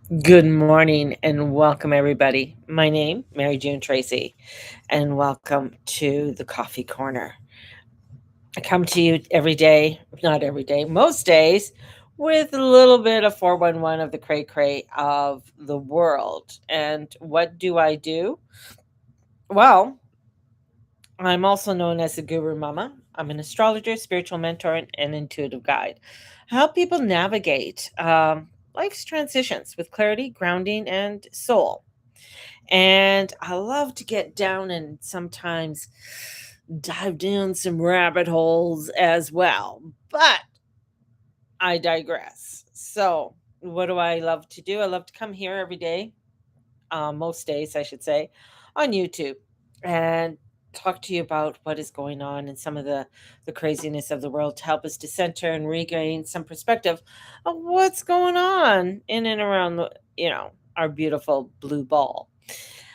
Good morning and welcome, everybody. My name, Mary June Tracy, and welcome to the Coffee Corner. I come to you every day, not every day, most days, with a little bit of 411 of the cray cray of the world. And what do I do? Well, I'm also known as the Guru Mama. I'm an astrologer, spiritual mentor, and intuitive guide. I help people navigate life's transitions with clarity, grounding, and soul. And I love to get down and sometimes dive down some rabbit holes as well. But I digress. So, what do I love to do? I love to come here every day, most days, I should say, on YouTube and talk to you about what is going on and some of the craziness of the world to help us to center and regain some perspective of what's going on in and around our beautiful blue ball.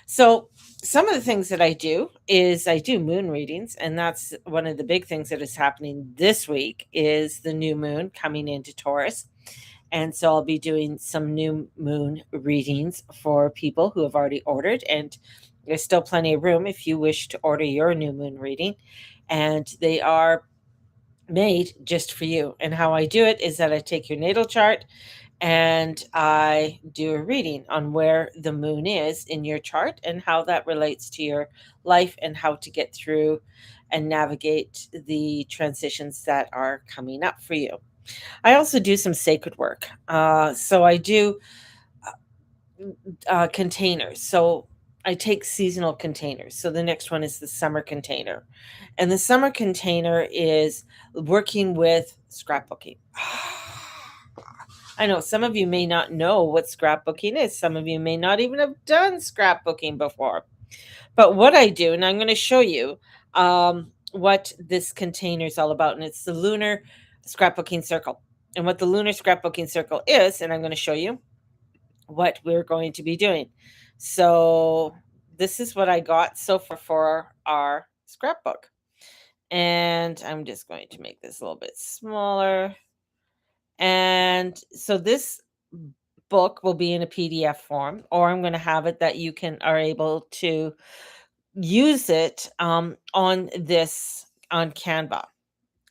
So, some of the things that I do is I do moon readings, and that's one of the big things that is happening this week is the new moon coming into Taurus. And so I'll be doing some new moon readings for people who have already ordered, and there's still plenty of room if you wish to order your new moon reading, and they are made just for you. And how I do it is that I take your natal chart and I do a reading on where the moon is in your chart and how that relates to your life and how to get through and navigate the transitions that are coming up for you. I also do some sacred work. So I do containers. So I take seasonal containers. So the next one is the summer container. And the summer container is working with scrapbooking. I know some of you may not know what scrapbooking is. Some of you may not even have done scrapbooking before. But what I do, and I'm going to show you what this container is all about, and it's the lunar scrapbooking circle. And what the lunar scrapbooking circle is, and I'm going to show you what we're going to be doing. So, this is what I got so far for our scrapbook. And I'm just going to make this a little bit smaller. And so this book will be in a PDF form, or I'm going to have it that you can are able to use it on Canva.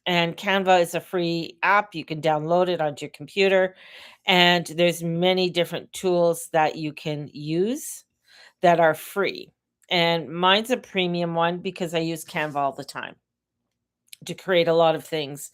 And Canva is a free app. You can download it onto your computer, and there's many different tools that you can use that are free. And mine's a premium one because I use Canva all the time to create a lot of things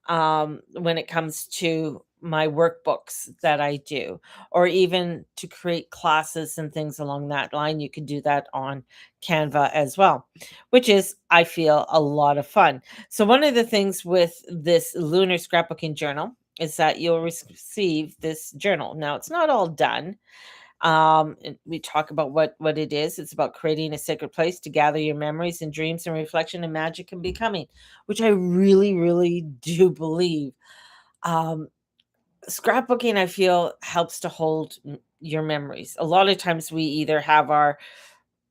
when it comes to my workbooks that I do, or even to create classes and things along that line. You can do that on Canva as well, which is, I feel, a lot of fun. So, one of the things with this lunar scrapbooking journal is that you'll receive this journal. Now, it's not all done. And we talk about what it is. It's about creating a sacred place to gather your memories and dreams and reflection and magic and becoming, which I really, really do believe. Um, Scrapbooking, I feel, helps to hold your memories. A lot of times we either have our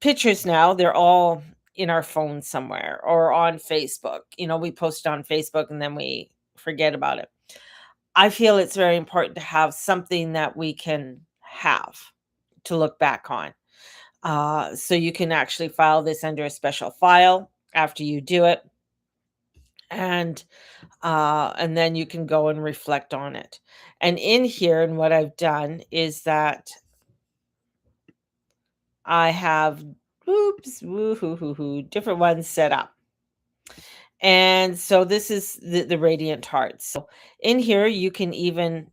pictures now, they're all in our phone somewhere or on Facebook. We post on Facebook and then we forget about it. I feel it's very important to have something that we can have to look back on. So you can actually file this under a special file after you do it, and and then you can go and reflect on it. And in here, and what I've done is that I have different ones set up. And so this is the radiant heart. So in here, you can even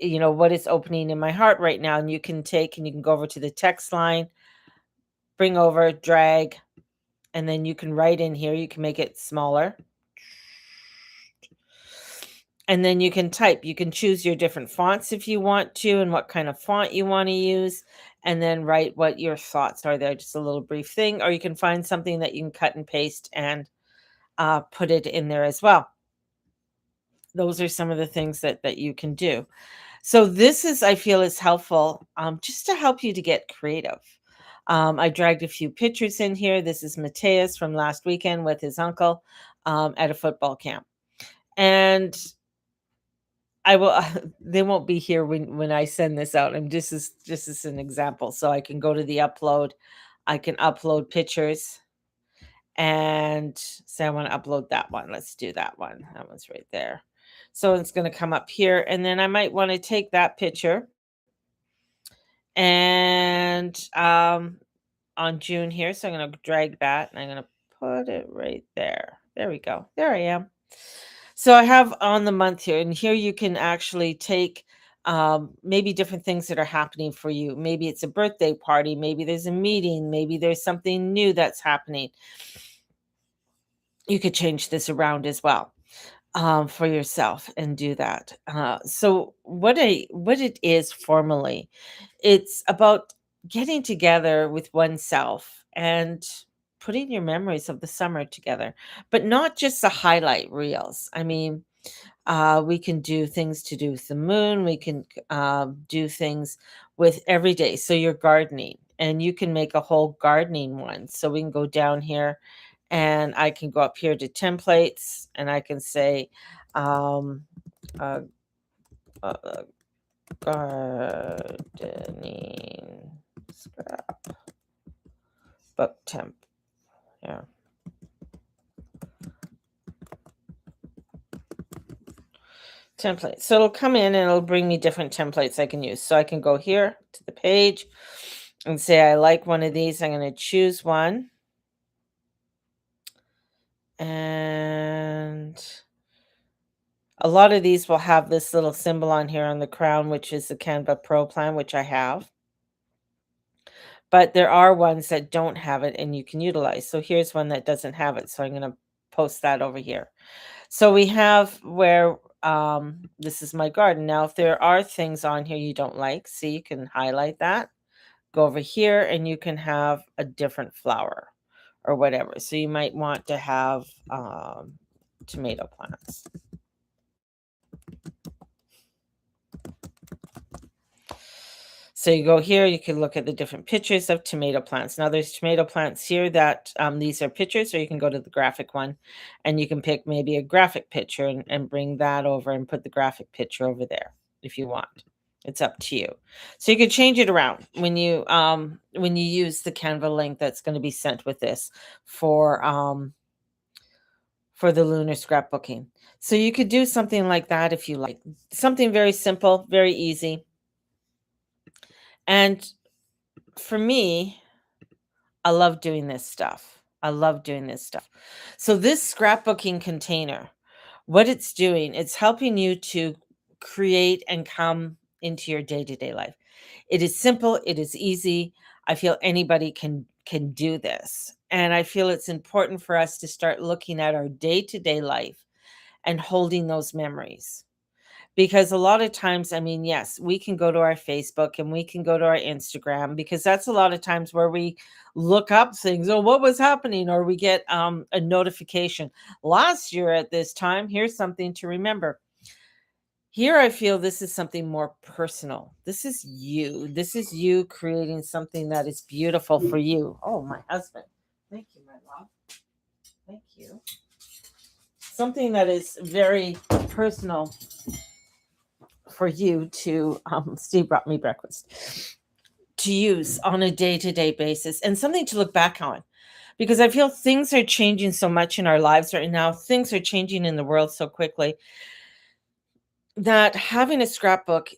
what is opening in my heart right now, and you can take and you can go over to the text line, bring over, drag, and then you can write in here. You can make it smaller. And then you can type. You can choose your different fonts if you want to and what kind of font you want to use, and then write what your thoughts are there, just a little brief thing. Or you can find something that you can cut and paste and put it in there as well. Those are some of the things that you can do. So this is, I feel, is helpful just to help you to get creative. I dragged a few pictures in here. This is Mateus from last weekend with his uncle at a football camp. And I will they won't be here when I send this out. I'm just as an example. So I can go to the upload. I can upload pictures and say I want to upload that one. Let's do that one. That one's right there. So it's going to come up here, and then I might want to take that picture and on June here. So I'm going to drag that and I'm going to put it right there. There we go. There I am. So I have on the month here, and here you can actually take maybe different things that are happening for you. Maybe it's a birthday party, maybe there's a meeting, maybe there's something new that's happening. You could change this around as well for yourself and do that. So what it is formally, it's about getting together with oneself and putting your memories of the summer together, but not just the highlight reels. I mean, we can do things to do with the moon. We can do things with every day. So you're gardening, and you can make a whole gardening one. So we can go down here, and I can go up here to templates, and I can say, um, uh, uh, gardening scrapbook temp. Yeah. Template. So it'll come in and it'll bring me different templates I can use. So I can go here to the page and say, I like one of these. I'm going to choose one. And a lot of these will have this little symbol on here on the crown, which is the Canva Pro plan, which I have. But there are ones that don't have it and you can utilize. So here's one that doesn't have it. So I'm going to post that over here. So we have where this is my garden. Now, if there are things on here you don't like, see, you can highlight that, go over here, and you can have a different flower or whatever. So you might want to have tomato plants. So you go here, you can look at the different pictures of tomato plants. Now there's tomato plants here that these are pictures, or you can go to the graphic one and you can pick maybe a graphic picture and bring that over and put the graphic picture over there if you want. It's up to you. So you can change it around when you use the Canva link that's going to be sent with this for the lunar scrapbooking. So you could do something like that if you like. Something very simple, very easy. And for me, I love doing this stuff. I love doing this stuff. So this scrapbooking container, what it's doing, it's helping you to create and come into your day-to-day life. It is simple, it is easy. I feel anybody can do this. And I feel it's important for us to start looking at our day-to-day life and holding those memories. Because a lot of times, I mean, yes, we can go to our Facebook and we can go to our Instagram, because that's a lot of times where we look up things. Oh, what was happening? Or we get a notification. Last year at this time, here's something to remember. Here, I feel this is something more personal. This is you. This is you creating something that is beautiful for you. Oh, my husband. Thank you, my love. Thank you. Something that is very personal for you to Steve brought me breakfast, to use on a day-to-day basis, and something to look back on, because I feel things are changing so much in our lives right now. Things are changing in the world so quickly that having a scrapbook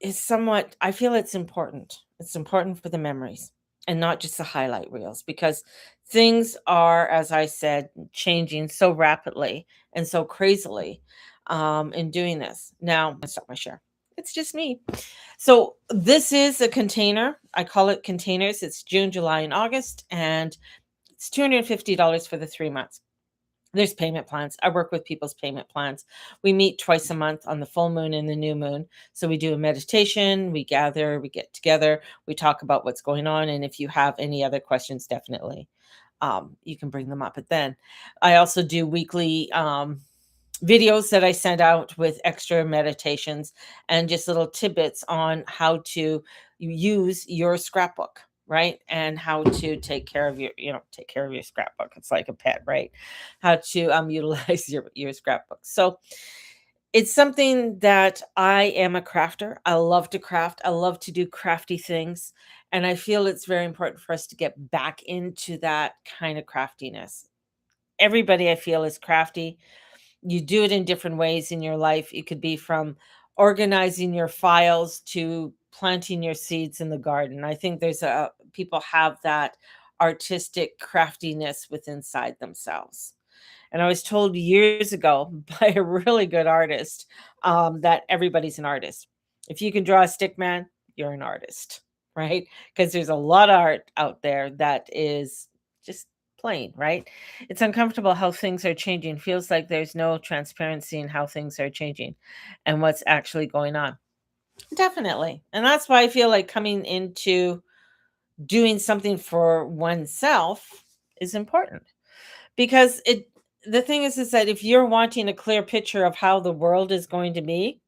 is somewhat, I feel it's important. It's important for the memories and not just the highlight reels, because things are, as I said, changing so rapidly and so crazily in doing this. Now, let's stop my share. It's just me. So this is a container. I call it containers. It's June, July, and August, and it's $250 for the 3 months. There's payment plans. I work with people's payment plans. We meet twice a month on the full moon and the new moon. So we do a meditation, we gather, we get together, we talk about what's going on. And if you have any other questions, definitely you can bring them up. But then I also do weekly videos that I send out with extra meditations and just little tidbits on how to use your scrapbook, right? And how to take care of your scrapbook. It's like a pet, right? How to utilize your scrapbook. So It's something that I am a crafter. I love to craft. I love to do crafty things. And I feel it's very important for us to get back into that kind of craftiness. Everybody I feel is crafty. You do it in different ways in your life. It could be from organizing your files to planting your seeds in the garden. I think there's a people have that artistic craftiness within inside themselves. And I was told years ago by a really good artist that everybody's an artist. If you can draw a stick man, you're an artist, right? Because there's a lot of art out there that is just plain, right? It's uncomfortable how things are changing. Feels like there's no transparency in how things are changing and what's actually going on. Definitely. And that's why I feel like coming into doing something for oneself is important because it the thing is that if you're wanting a clear picture of how the world is going to be,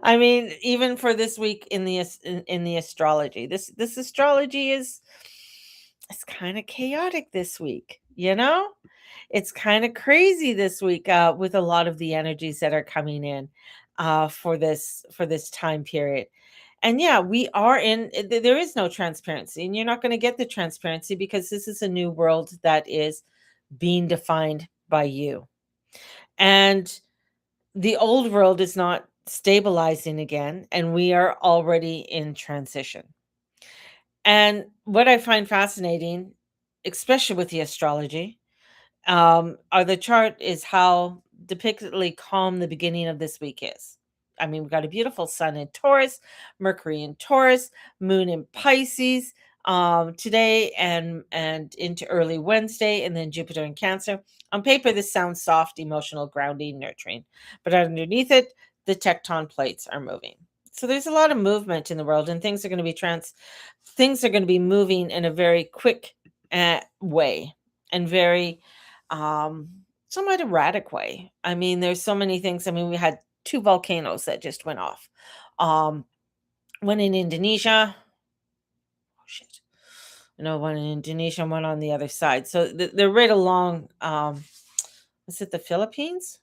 I mean, even for this week in in the astrology, this astrology is it's kind of chaotic this week, you know? It's kind of crazy this week with a lot of the energies that are coming in for this time period. And yeah, we are there is no transparency, and you're not going to get the transparency because this is a new world that is being defined by you. And the old world is not stabilizing again, and we are already in transition. And what I find fascinating, especially with the astrology, or the chart is how depictedly calm the beginning of this week is. I mean, we've got a beautiful sun in Taurus, Mercury in Taurus, Moon in Pisces today and into early Wednesday, and then Jupiter in Cancer. On paper, this sounds soft, emotional, grounding, nurturing, but underneath it, the tecton plates are moving. So there's a lot of movement in the world, and things are going to be moving in a very quick way and very um, somewhat erratic way. I mean, there's so many things. I mean, we had two volcanoes that just went off. Um, one in Indonesia. Oh shit! No, one in Indonesia, and one on the other side. So they're right along. Is it the Philippines?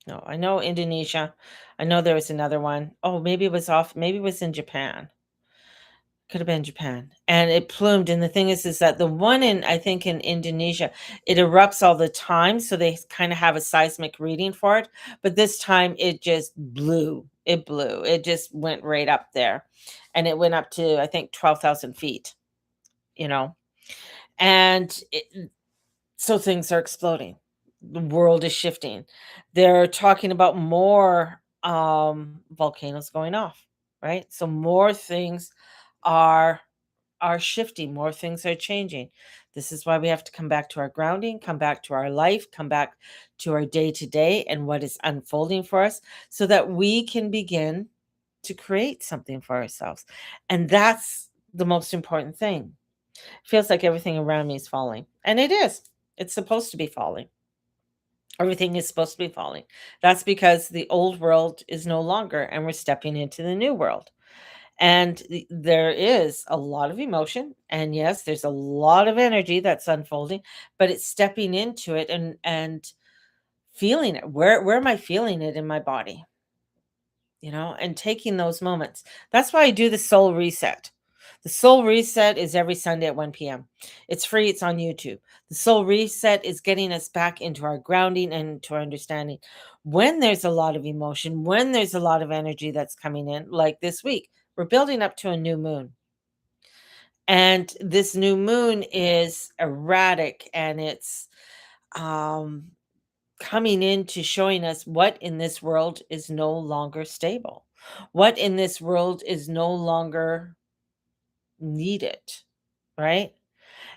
No, I know Indonesia. I know there was another one. Oh, maybe it was off. Maybe it was in Japan. Could have been Japan. And it plumed, and the thing is that the one in I think in Indonesia, it erupts all the time, so they kinda have a seismic reading for it, but this time it just blew. It blew. It just went right up there, and it went up to, I think, 12,000 feet, you know? And so things are exploding. The world is shifting. They're talking about more, volcanoes going off, right? So more things are shifting, more things are changing. This is why we have to come back to our grounding, come back to our life, come back to our day to day and what is unfolding for us so that we can begin to create something for ourselves. And that's the most important thing. Feels like everything around me is falling. And it is. It's supposed to be falling. Everything is supposed to be falling. That's because the old world is no longer and we're stepping into the new world. And there is a lot of emotion, and yes, there's a lot of energy that's unfolding, but it's stepping into it and feeling it. Where am I feeling it in my body? You know, and taking those moments. That's why I do the soul reset. The soul reset is every Sunday at 1 p.m. It's free, it's on YouTube. The soul reset is getting us back into our grounding and to our understanding. When there's a lot of emotion, when there's a lot of energy that's coming in, like this week, we're building up to a new moon. And this new moon is erratic and it's um coming into showing us what in this world is no longer stable, what in this world is no longer needed, right?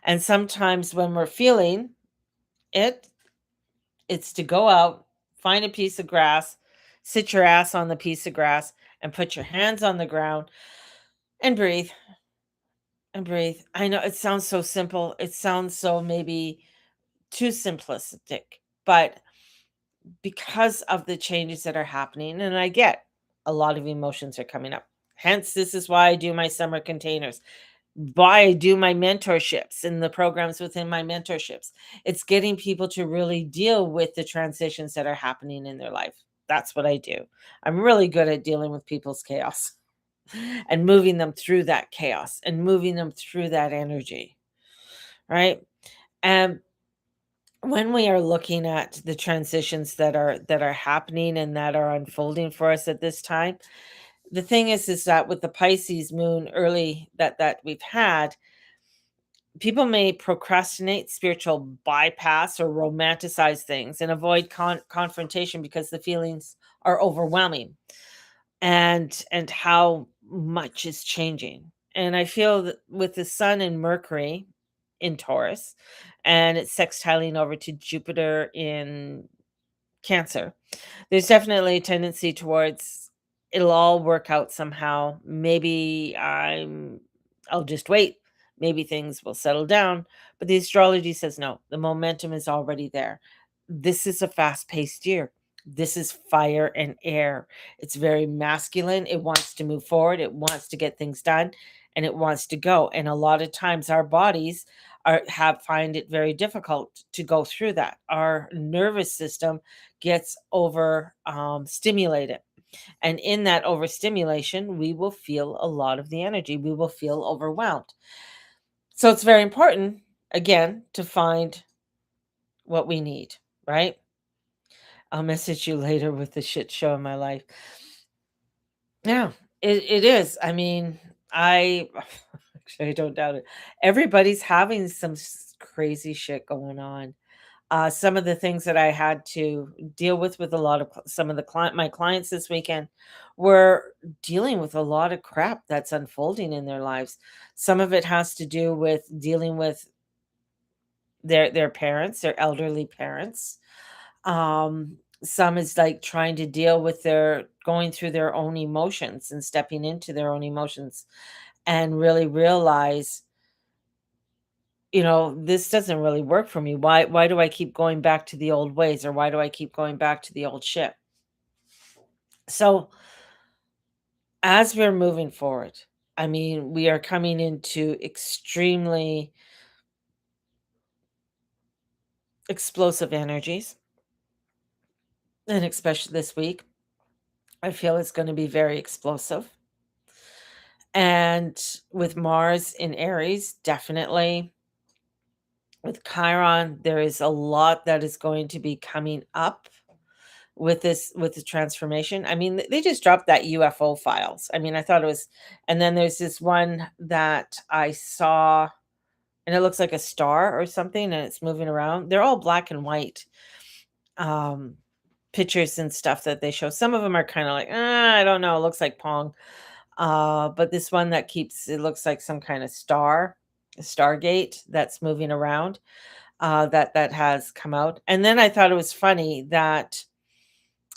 And sometimes when we're feeling it, it's to go out, find a piece of grass, sit your ass on the piece of grass, and put your hands on the ground and breathe and breathe. I know it sounds so simple. It sounds so maybe too simplistic, but because of the changes that are happening, and I get a lot of emotions are coming up. Hence, this is why I do my summer containers. why I do my mentorships and the programs within my mentorships. It's getting people to really deal with the transitions that are happening in their life. That's what I do. I'm really good at dealing with people's chaos and moving them through that chaos and moving them through that energy, right? And when we are looking at the transitions that are happening and that are unfolding for us at this time, the thing is that with the Pisces moon early that we've had, people may procrastinate, spiritual bypass, or romanticize things and avoid confrontation because the feelings are overwhelming, and how much is changing. And I feel that with the sun and Mercury in Taurus, and it's sextiling over to Jupiter in Cancer, there's definitely a tendency towards it'll all work out somehow. Maybe I'll just wait. Maybe things will settle down. But the astrology says no, the momentum is already there. This is a fast-paced year. This is fire and air. It's very masculine. It wants to move forward. It wants to get things done, and it wants to go. And a lot of times our bodies find it very difficult to go through that. Our nervous system gets over stimulated, and in that overstimulation we will feel a lot of the energy. We will feel overwhelmed. So it's very important, again, to find what we need, right? I'll message you later with the shit show in my life. Yeah, it is. I mean, I actually I don't doubt it. Everybody's having some crazy shit going on. Some of the things that I had to deal with a lot of some of the my clients this weekend were dealing with a lot of crap that's unfolding in their lives. Some of it has to do with dealing with their parents, their elderly parents. Some is like trying to deal with their going through their own emotions and stepping into their own emotions and really realize, this doesn't really work for me. Why do I keep going back to the old ways, or why do I keep going back to the old shit? So, as we're moving forward, I mean, we are coming into extremely explosive energies, and especially this week, I feel it's going to be very explosive. And with Mars in Aries, definitely with Chiron, there is a lot that is going to be coming up with the transformation. I mean, they just dropped that UFO files. I mean, I thought it was, and then there's this one that I saw, and it looks like a star or something, and it's moving around. They're all black and white um pictures and stuff that they show. Some of them are kind of like, I don't know, it looks like Pong. But this one that keeps, it looks like some kind of star, a stargate that's moving around, that has come out. And then I thought it was funny that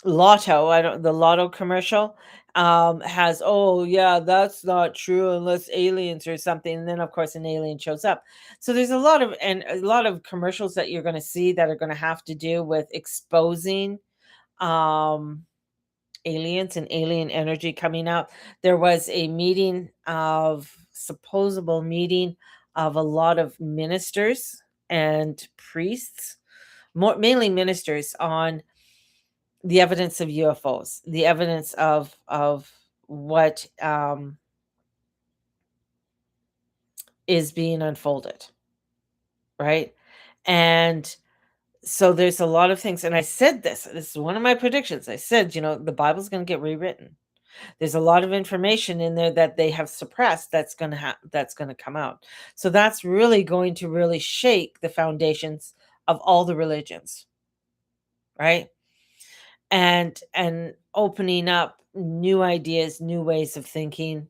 Lotto, I don't the Lotto commercial, has, "Oh, yeah, that's not true unless aliens or something," and then, of course, an alien shows up. So there's a lot of commercials that you're gonna see that are gonna have to do with exposing, um, aliens and alien energy coming out. There was a meeting of supposable meeting of a lot of ministers and priests, more mainly ministers, on the evidence of UFOs, the evidence of what is being unfolded, right? And so there's a lot of things, and I said this. This is one of my predictions. I said, the Bible's going to get rewritten. There's a lot of information in there that they have suppressed that's going to come out. So that's really going to really shake the foundations of all the religions, right? And opening up new ideas, new ways of thinking,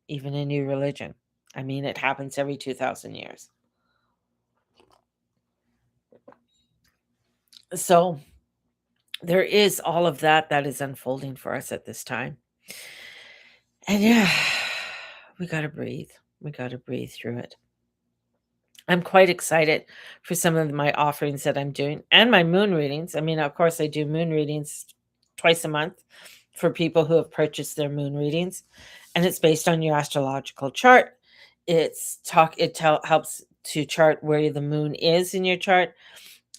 even a new religion. I mean, it happens every 2,000 years. So there is all of that is unfolding for us at this time. And yeah, we got to breathe. We got to breathe through it. I'm quite excited for some of my offerings that I'm doing and my moon readings. I mean, of course, I do moon readings twice a month for people who have purchased their moon readings, and it's based on your astrological chart. helps to chart where the moon is in your chart,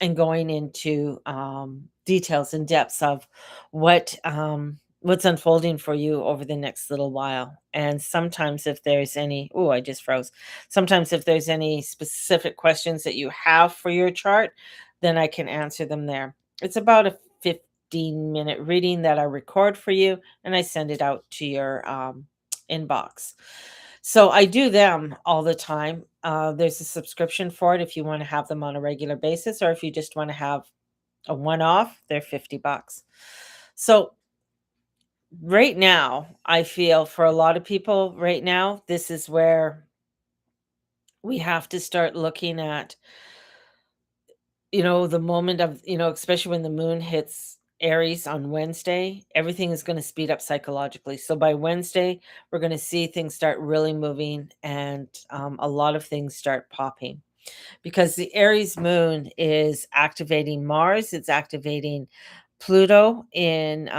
and going into details and depths of what's unfolding for you over the next little while. And sometimes if there's any, oh, I just froze. Sometimes if there's any specific questions that you have for your chart, then I can answer them there. It's about a 15-minute reading that I record for you, and I send it out to your inbox. So I do them all the time. There's a subscription for it if you want to have them on a regular basis, or if you just want to have a one-off, they're $50. So right now, I feel for a lot of people right now, this is where we have to start looking at, the moment of, especially when the moon hits Aries on Wednesday, everything is going to speed up psychologically. So by Wednesday, we're going to see things start really moving, and a lot of things start popping, because the Aries moon is activating Mars, it's activating Pluto in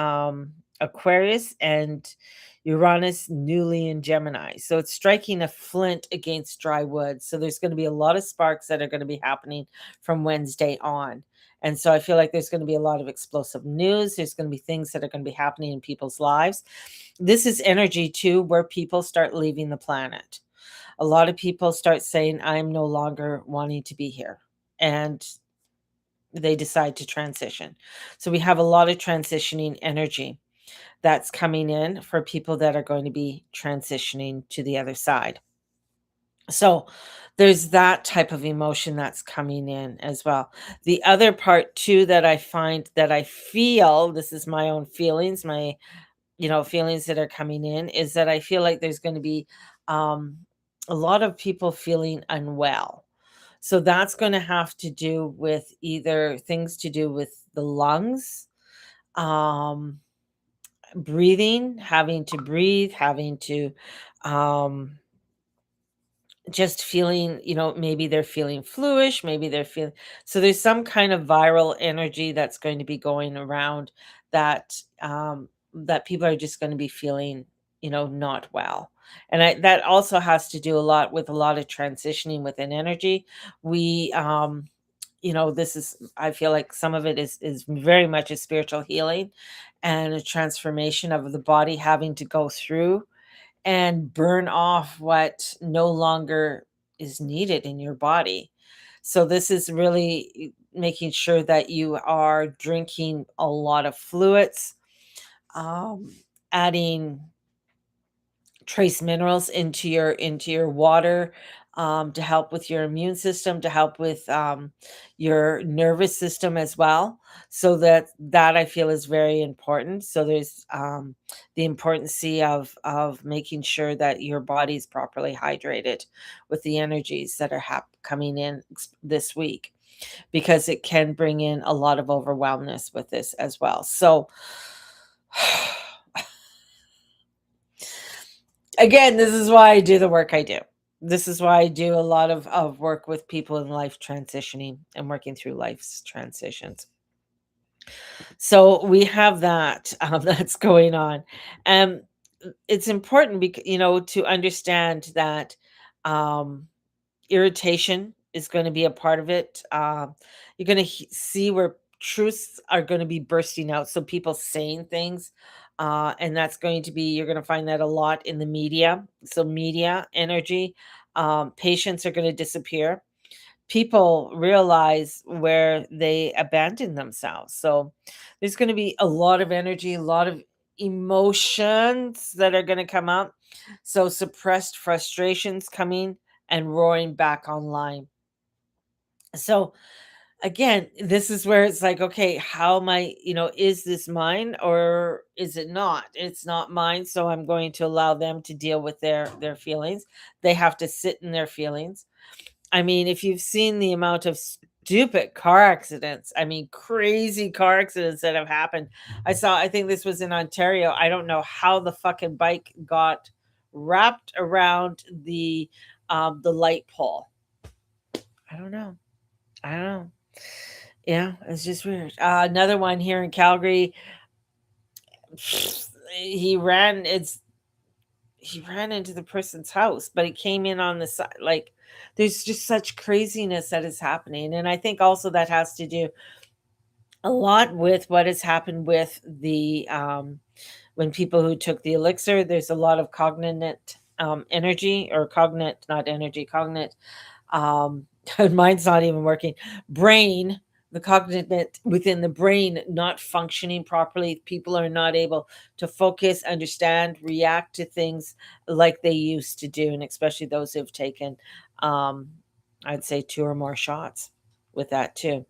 Aquarius, and Uranus newly in Gemini. So it's striking a flint against dry wood. So there's going to be a lot of sparks that are going to be happening from Wednesday on. And so I feel like there's going to be a lot of explosive news. There's going to be things that are going to be happening in people's lives. This is energy too, where people start leaving the planet. A lot of people start saying, I'm no longer wanting to be here. And they decide to transition. So we have a lot of transitioning energy that's coming in for people that are going to be transitioning to the other side. So there's that type of emotion that's coming in as well. The other part too that I find, that I feel, this is my own feelings, my feelings that are coming in, is that I feel like there's going to be um, a lot of people feeling unwell. So that's going to have to do with either things to do with the lungs, um, breathing, having to breathe, having to um, just feeling, maybe they're feeling fluish, maybe they're feeling, so there's some kind of viral energy that's going to be going around, that people are just going to be feeling, not well. And that also has to do a lot with a lot of transitioning within energy. We this is, I feel like some of it is very much a spiritual healing and a transformation of the body, having to go through and burn off what no longer is needed in your body. So this is really making sure that you are drinking a lot of fluids, um, adding trace minerals into your water, to help with your immune system, to help with your nervous system as well. So that I feel is very important. So there's the importance of making sure that your body's properly hydrated with the energies that are coming in this week, because it can bring in a lot of overwhelmness with this as well. So again, this is why I do the work I do. This is why I do a lot of work with people in life transitioning and working through life's transitions. So we have that that's going on. Um, it's important because, to understand that um, irritation is going to be a part of it. You're going to see where truths are going to be bursting out. So people saying things, and that's going to be, you're going to find that a lot in the media. So media energy, patients are going to disappear. People realize where they abandon themselves. So there's going to be a lot of energy, a lot of emotions that are going to come up. So suppressed frustrations coming and roaring back online. So again, this is where it's like, okay, how am I, is this mine or is it not? It's not mine, so I'm going to allow them to deal with their feelings. They have to sit in their feelings. I mean, if you've seen the amount of stupid car accidents, I mean, crazy car accidents that have happened. I think this was in Ontario. I don't know how the fucking bike got wrapped around the light pole. I don't know. I don't know. Yeah, it's just weird. Another one here in Calgary. He ran. he ran into the person's house, but he came in on the side. Like, there's just such craziness that is happening. And I think also that has to do a lot with what has happened with the when people who took the elixir, there's a lot of cognate energy, or cognate, not energy, cognate. Um, mine's not even working. Brain, the cognate within the brain not functioning properly. People are not able to focus, understand, react to things like they used to do, and especially those who've taken, um, I'd say, two or more shots with that too.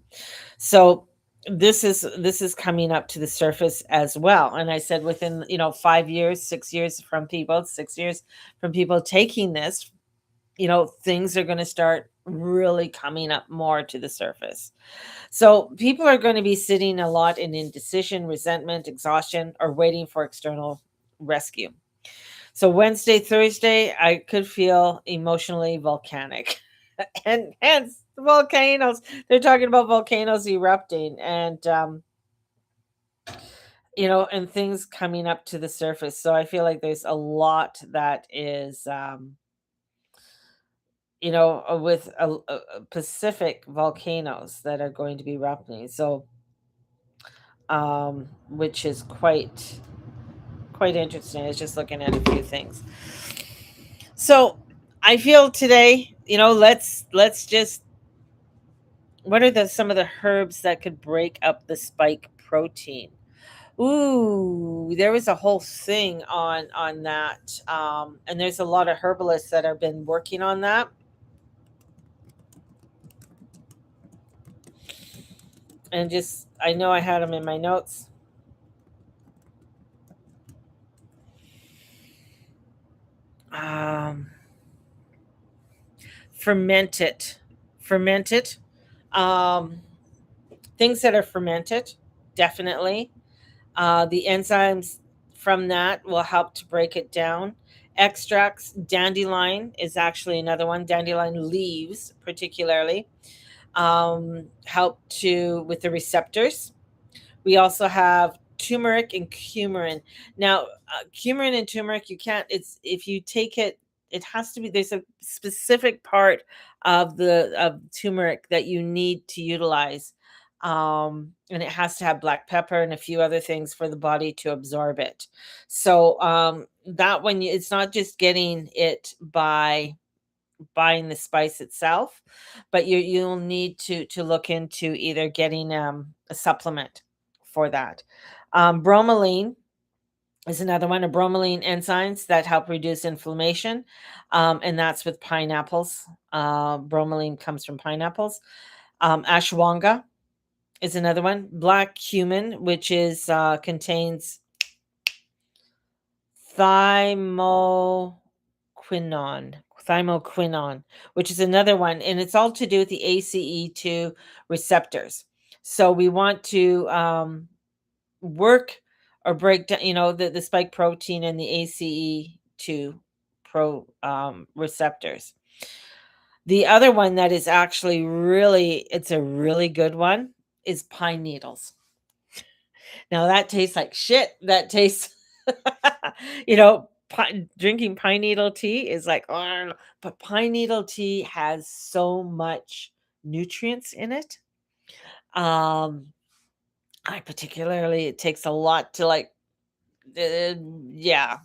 So this is coming up to the surface as well. And I said within 5 years, 6 years from people, 6 years from people taking this, things are going to start really coming up more to the surface. So people are going to be sitting a lot in indecision, resentment, exhaustion, or waiting for external rescue. So Wednesday, Thursday, I could feel emotionally volcanic. And hence the volcanoes. They're talking about volcanoes erupting, and and things coming up to the surface. So I feel like there's a lot that is with Pacific volcanoes that are going to be erupting. So which is quite interesting. I was just looking at a few things. So I feel today, let's just, what are some of the herbs that could break up the spike protein? Ooh, there was a whole thing on that. And there's a lot of herbalists that have been working on that. And just, I know I had them in my notes. Um, ferment it. Um, things that are fermented, definitely. The enzymes from that will help to break it down. Extracts, dandelion is actually another one. Dandelion leaves, particularly, help to with the receptors. We also have turmeric and cumin. Now, cumin and turmeric, you can't. It's if you take it, it has to be. There's a specific part of turmeric that you need to utilize, and it has to have black pepper and a few other things for the body to absorb it. So that one, it's not just getting it by buying the spice itself, but you'll need to look into either getting a supplement for that. Bromelain is another one, of bromelain enzymes that help reduce inflammation, and that's with pineapples. Bromelain comes from pineapples. Ashwagandha is another one. Black cumin, which is contains thymoquinone, thymoquinone, which is another one, and it's all to do with the ACE2 receptors. So we want to work or break down, the spike protein and the ACE2 receptors. The other one that is actually really, it's a really good one, is pine needles. Now that tastes like shit. That tastes, drinking pine needle tea is like, "Ugh," but pine needle tea has so much nutrients in it. Um, I particularly, it takes a lot to like, uh, yeah,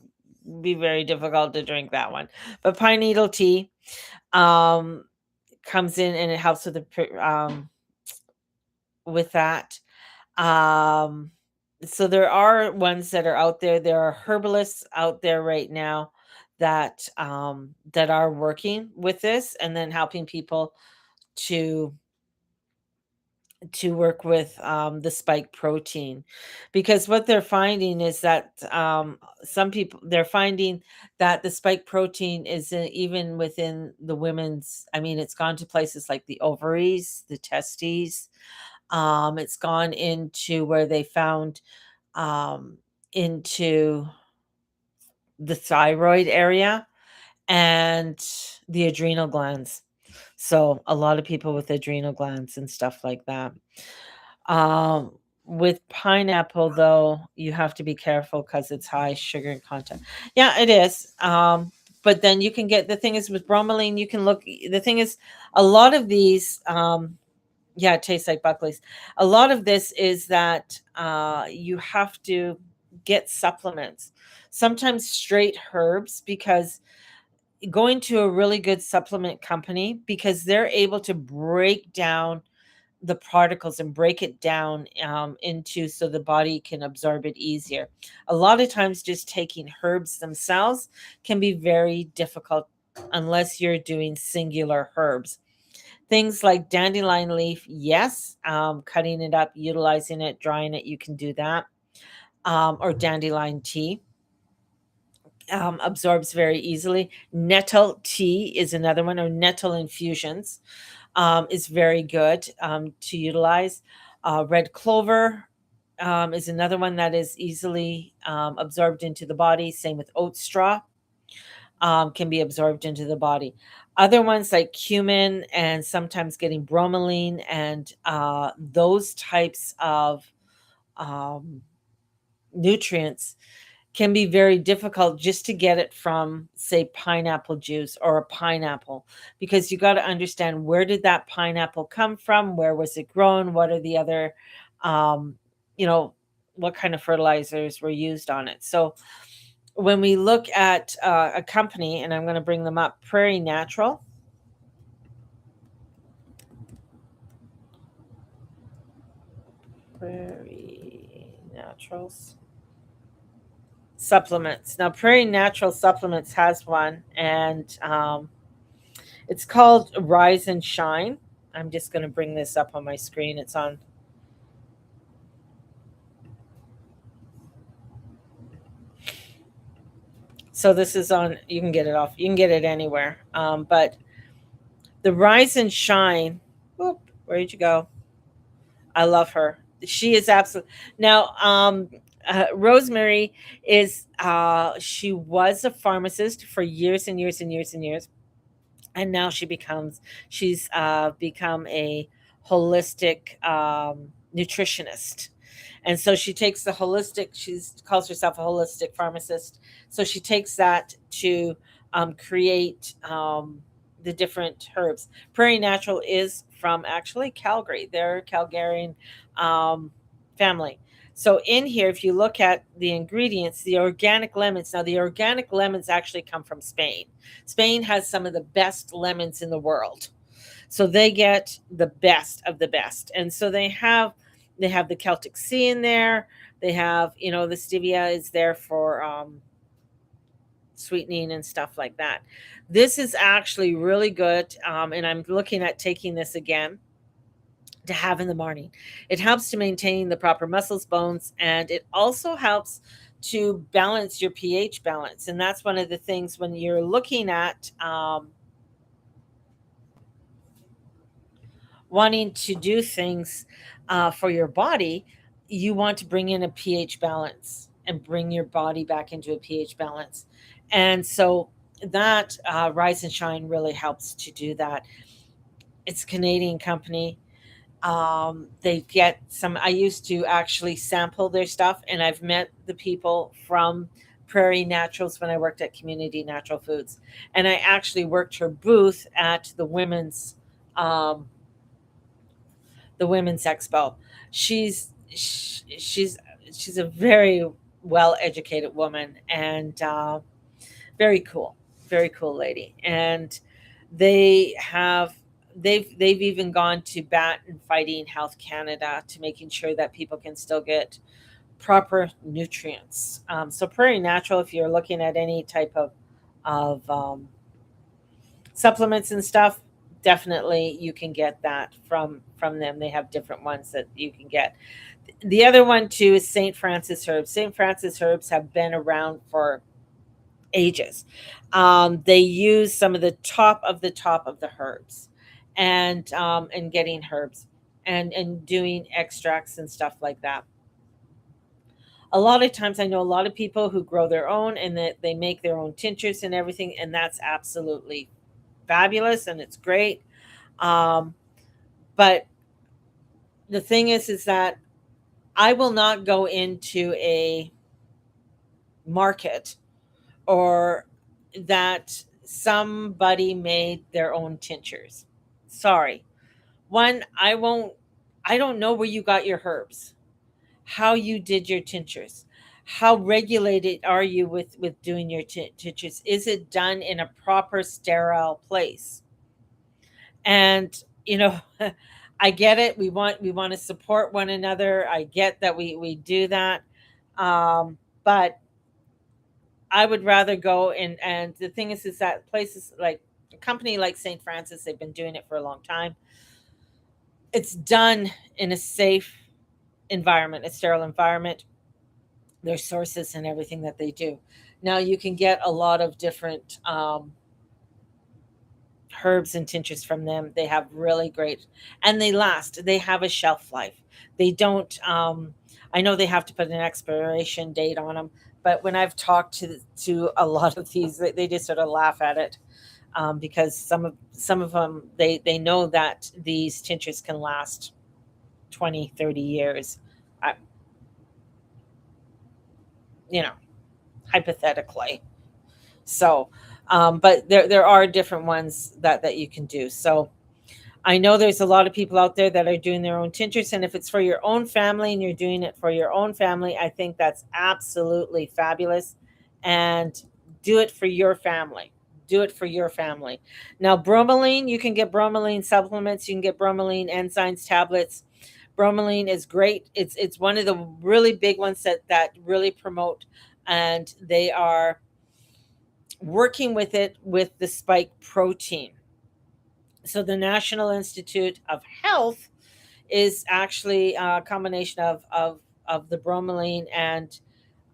be very difficult to drink that one. But pine needle tea, um, comes in and it helps with with that. Um, so there are ones that are out there. There are herbalists out there right now that are working with this and then helping people to work with the spike protein, because what they're finding is that some people, they're finding that the spike protein is even within the women's. I mean, it's gone to places like the ovaries, the testes. It's gone into where they found into the thyroid area and the adrenal glands. So a lot of people with adrenal glands and stuff like that. Um, With pineapple, though, you have to be careful because it's high sugar content. Yeah, it is. But then you can get, the thing is with bromelain, you can look. The thing is, a lot of these, yeah, it tastes like Buckley's. A lot of this is that you have to get supplements, sometimes straight herbs, because going to a really good supplement company, because they're able to break down the particles and break it down into, so the body can absorb it easier. A lot of times, just taking herbs themselves can be very difficult unless you're doing singular herbs. Things like dandelion leaf, yes, cutting it up, utilizing it, drying it, you can do that. Or dandelion tea absorbs very easily. Nettle tea is another one, or nettle infusions is very good to utilize. Red clover is another one that is easily absorbed into the body. Same with oat straw, can be absorbed into the body. Other ones like cumin, and sometimes getting bromelain and those types of um, nutrients can be very difficult just to get it from, say, pineapple juice or a pineapple, because you got to understand, where did that pineapple come from, where was it grown, what are the other um, you know what kind of fertilizers were used on it. So when we look at a company, and I'm going to bring them up, Prairie Natural. Prairie Naturals supplements. Now, Prairie Natural Supplements has one, and it's called Rise and Shine. I'm just going to bring this up on my screen. It's on. So this is on. You can get it off. You can get it anywhere. But the Rise and Shine. Whoop, where did you go? I love her. She is absolute. Now, Rosemary is. She was a pharmacist for years and years and years and years, and now she's become a holistic nutritionist. And so she takes the holistic, she calls herself a holistic pharmacist, so she takes that to create the different herbs. Prairie Natural is from actually Calgary, they're a Calgarian um, family. So in here, if you look at the ingredients, the organic lemons, now the organic lemons actually come from Spain. Spain has some of the best lemons in the world. So they get the best of the best. And so they have the Celtic Sea in there. They have, the stevia is there for sweetening and stuff like that. This is actually really good. And I'm looking at taking this again to have in the morning. It helps to maintain the proper muscles, bones, and it also helps to balance your pH balance. And that's one of the things when you're looking at wanting to do things for your body, you want to bring in a pH balance and bring your body back into a pH balance. And so that Rise and Shine really helps to do that. It's a Canadian company. They get some. I used to actually sample their stuff, and I've met the people from Prairie Naturals when I worked at Community Natural Foods, and I actually worked her booth at um, the women's expo. She's a very well educated woman, and very cool lady. And they have they've even gone to bat and fighting Health Canada to making sure that people can still get proper nutrients. So Prairie Natural, if you're looking at any type of supplements and stuff, definitely you can get that from them. They have different ones that you can get. The other one too is St. Francis herbs. St. Francis herbs have been around for ages. They use some of the top of the herbs, and getting herbs and doing extracts and stuff like that. A lot of times, I know a lot of people who grow their own, and that they make their own tinctures and everything, and that's absolutely fabulous and it's great. Um, but the thing is that I will not go into a market or that somebody made their own tinctures. Sorry. One, I don't know where you got your herbs, how you did your tinctures. How regulated are you with doing your tinctures? Is it done in a proper sterile place? And I get it. We want to support one another. I get that we do that. But I would rather go and the thing is that places like a company like St. Francis, they've been doing it for a long time. It's done in a safe environment, a sterile environment. Their sources and everything that they do. Now you can get a lot of different herbs and tinctures from them. They have really great, and they last. They have a shelf life. They don't. I know they have to put an expiration date on them, but when I've talked to a lot of these, they just sort of laugh at it, because some of them they know that these tinctures can last 20, 30 years. I, you know, hypothetically. So, but there are different ones that you can do. So I know there's a lot of people out there that are doing their own tinctures, and if it's for your own family and you're doing it for your own family, I think that's absolutely fabulous. And do it for your family. Do it for your family. Now, bromelain, you can get bromelain supplements. You can get bromelain enzymes tablets. Bromelain is great. It's one of the really big ones that really promote, and they are working with it with the spike protein. So the National Institute of Health is actually a combination of the bromelain and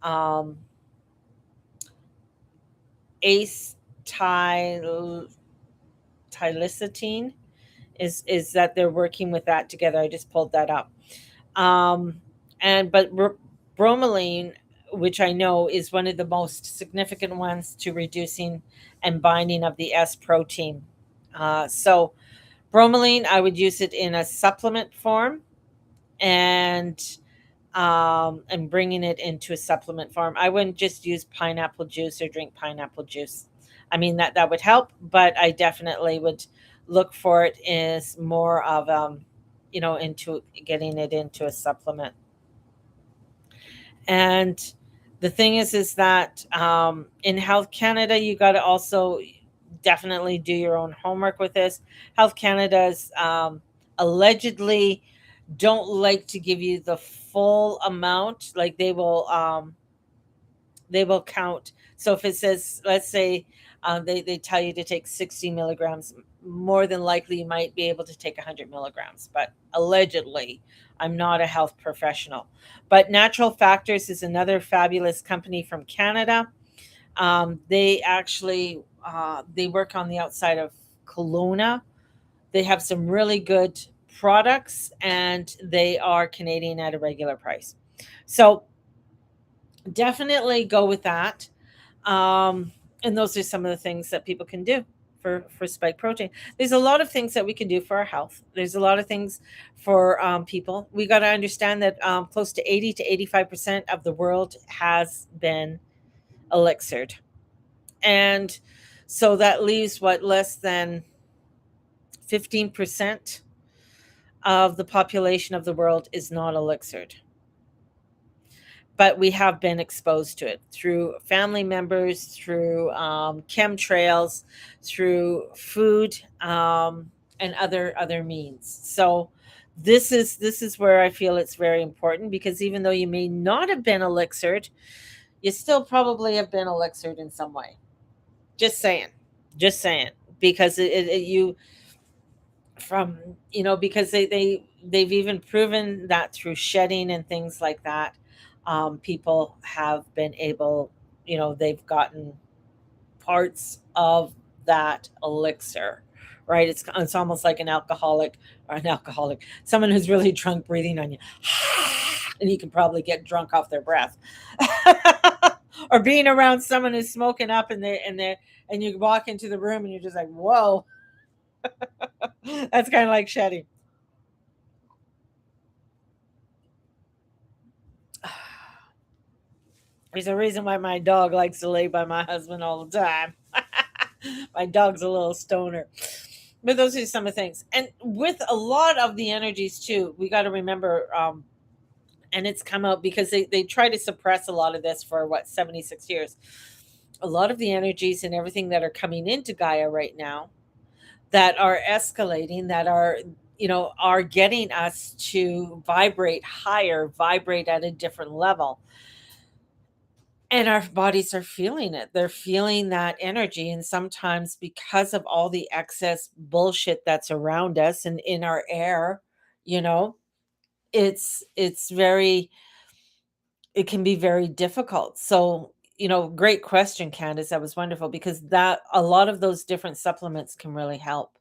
um, acetylcysteine is that they're working with that together. I just pulled that up. Um, and but bromelain, which I know is one of the most significant ones to reducing and binding of the S protein. So bromelain, I would use it in a supplement form, and bringing it into a supplement form. I wouldn't just use pineapple juice or drink pineapple juice. I mean that would help, but I definitely would look for it as more of into getting it into a supplement. And the thing is that in Health Canada, you got to also definitely do your own homework with this. Health Canada's allegedly don't like to give you the full amount. Like they will count. So if it says, let's say, they tell you to take 60 milligrams, more than likely you might be able to take 100 milligrams. But allegedly, I'm not a health professional. But Natural Factors is another fabulous company from Canada. They actually they work on the outside of Kelowna. They have some really good products, and they are Canadian at a regular price. So definitely go with that. And those are some of the things that people can do for spike protein. There's a lot of things that we can do for our health. There's a lot of things for people. We got to understand that close to 80 to 85% of the world has been elixired. And so that leaves what, less than 15% of the population of the world is not elixired. But we have been exposed to it through family members, through chemtrails, through food, and other means. So this is where I feel it's very important, because even though you may not have been elixired, you still probably have been elixired in some way. Just saying, just saying, because you from because they've even proven that through shedding and things like that, people have been able, they've gotten parts of that elixir, right? It's almost like an alcoholic, someone who's really drunk breathing on you, and you can probably get drunk off their breath. Or being around someone who's smoking up, and you walk into the room and you're just like, whoa. That's kind of like shedding. There's a reason why my dog likes to lay by my husband all the time. My dog's a little stoner. But those are some of the things. And with a lot of the energies too, we got to remember, and it's come out because they try to suppress a lot of this for what, 76 years. A lot of the energies and everything that are coming into Gaia right now that are escalating, that are, are getting us to vibrate higher, vibrate at a different level. And our bodies are feeling it. They're feeling that energy. And sometimes because of all the excess bullshit that's around us and in our air, you know, it's very, it can be very difficult. So, great question, Candace. That was wonderful because that a lot of those different supplements can really help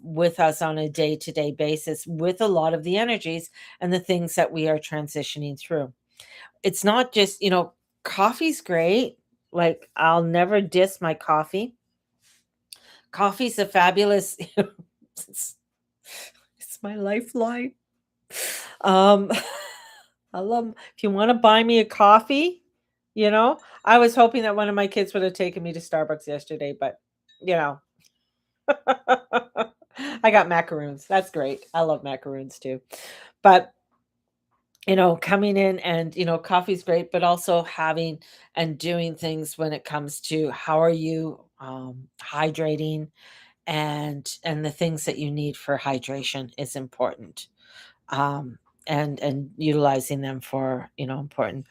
with us on a day to day basis with a lot of the energies and the things that we are transitioning through. It's not just, coffee's great. Like, I'll never diss my coffee. Coffee's a fabulous, it's, it's my lifeline. Um, I love, if you want to buy me a coffee, I was hoping that one of my kids would have taken me to Starbucks yesterday, but you know, I got macaroons. That's great. I love macaroons too. But coming in and, coffee's great, but also having and doing things when it comes to how are you hydrating and the things that you need for hydration is important. Um, and utilizing them for, important.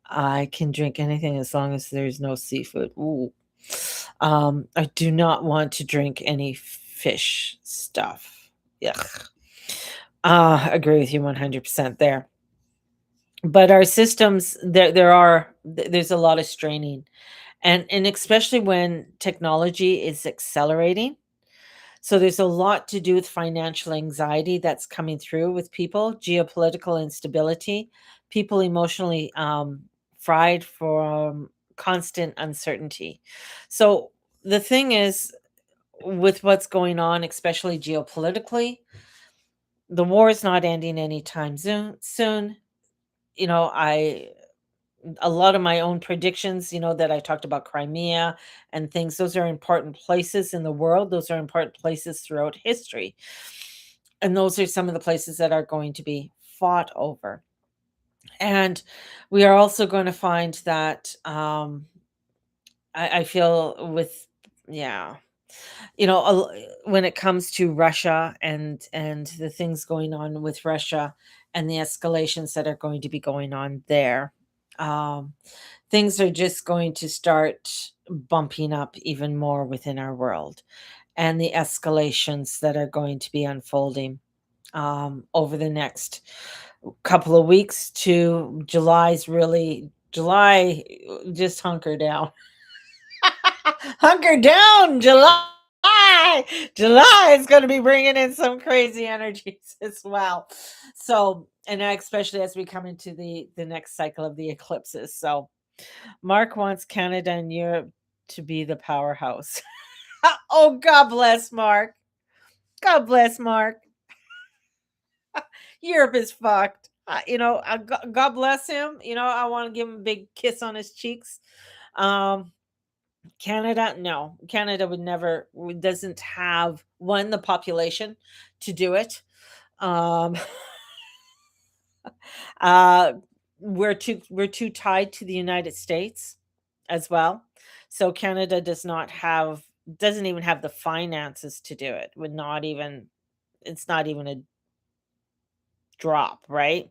I can drink anything as long as there's no seafood. Ooh. I do not want to drink any fish stuff. Yuck. Agree with you 100% there. But our systems, there's a lot of straining, and especially when technology is accelerating. So there's a lot to do with financial anxiety that's coming through with people, geopolitical instability, people emotionally fried from constant uncertainty. So the thing is, with what's going on, especially geopolitically, the war is not ending anytime soon. I a lot of my own predictions, that I talked about Crimea and things, those are important places in the world. Those are important places throughout history. And those are some of the places that are going to be fought over. And we are also going to find that I feel with, yeah, when it comes to Russia and the things going on with Russia and the escalations that are going to be going on there. Um, Things are just going to start bumping up even more within our world and the escalations that are going to be unfolding over the next couple of weeks to July's really July. Just hunker down. Hunker down, July is going to be bringing in some crazy energies as well. So, and especially as we come into the next cycle of the eclipses. So, Mark wants Canada and Europe to be the powerhouse. Oh, God bless Mark. God bless Mark. Europe is fucked. God bless him. I want to give him a big kiss on his cheeks. Um, Canada, no. Canada doesn't have one, the population to do it. Um, uh, we're too tied to the United States as well. So Canada doesn't even have the finances to do it. Would not even It's not even a drop, right?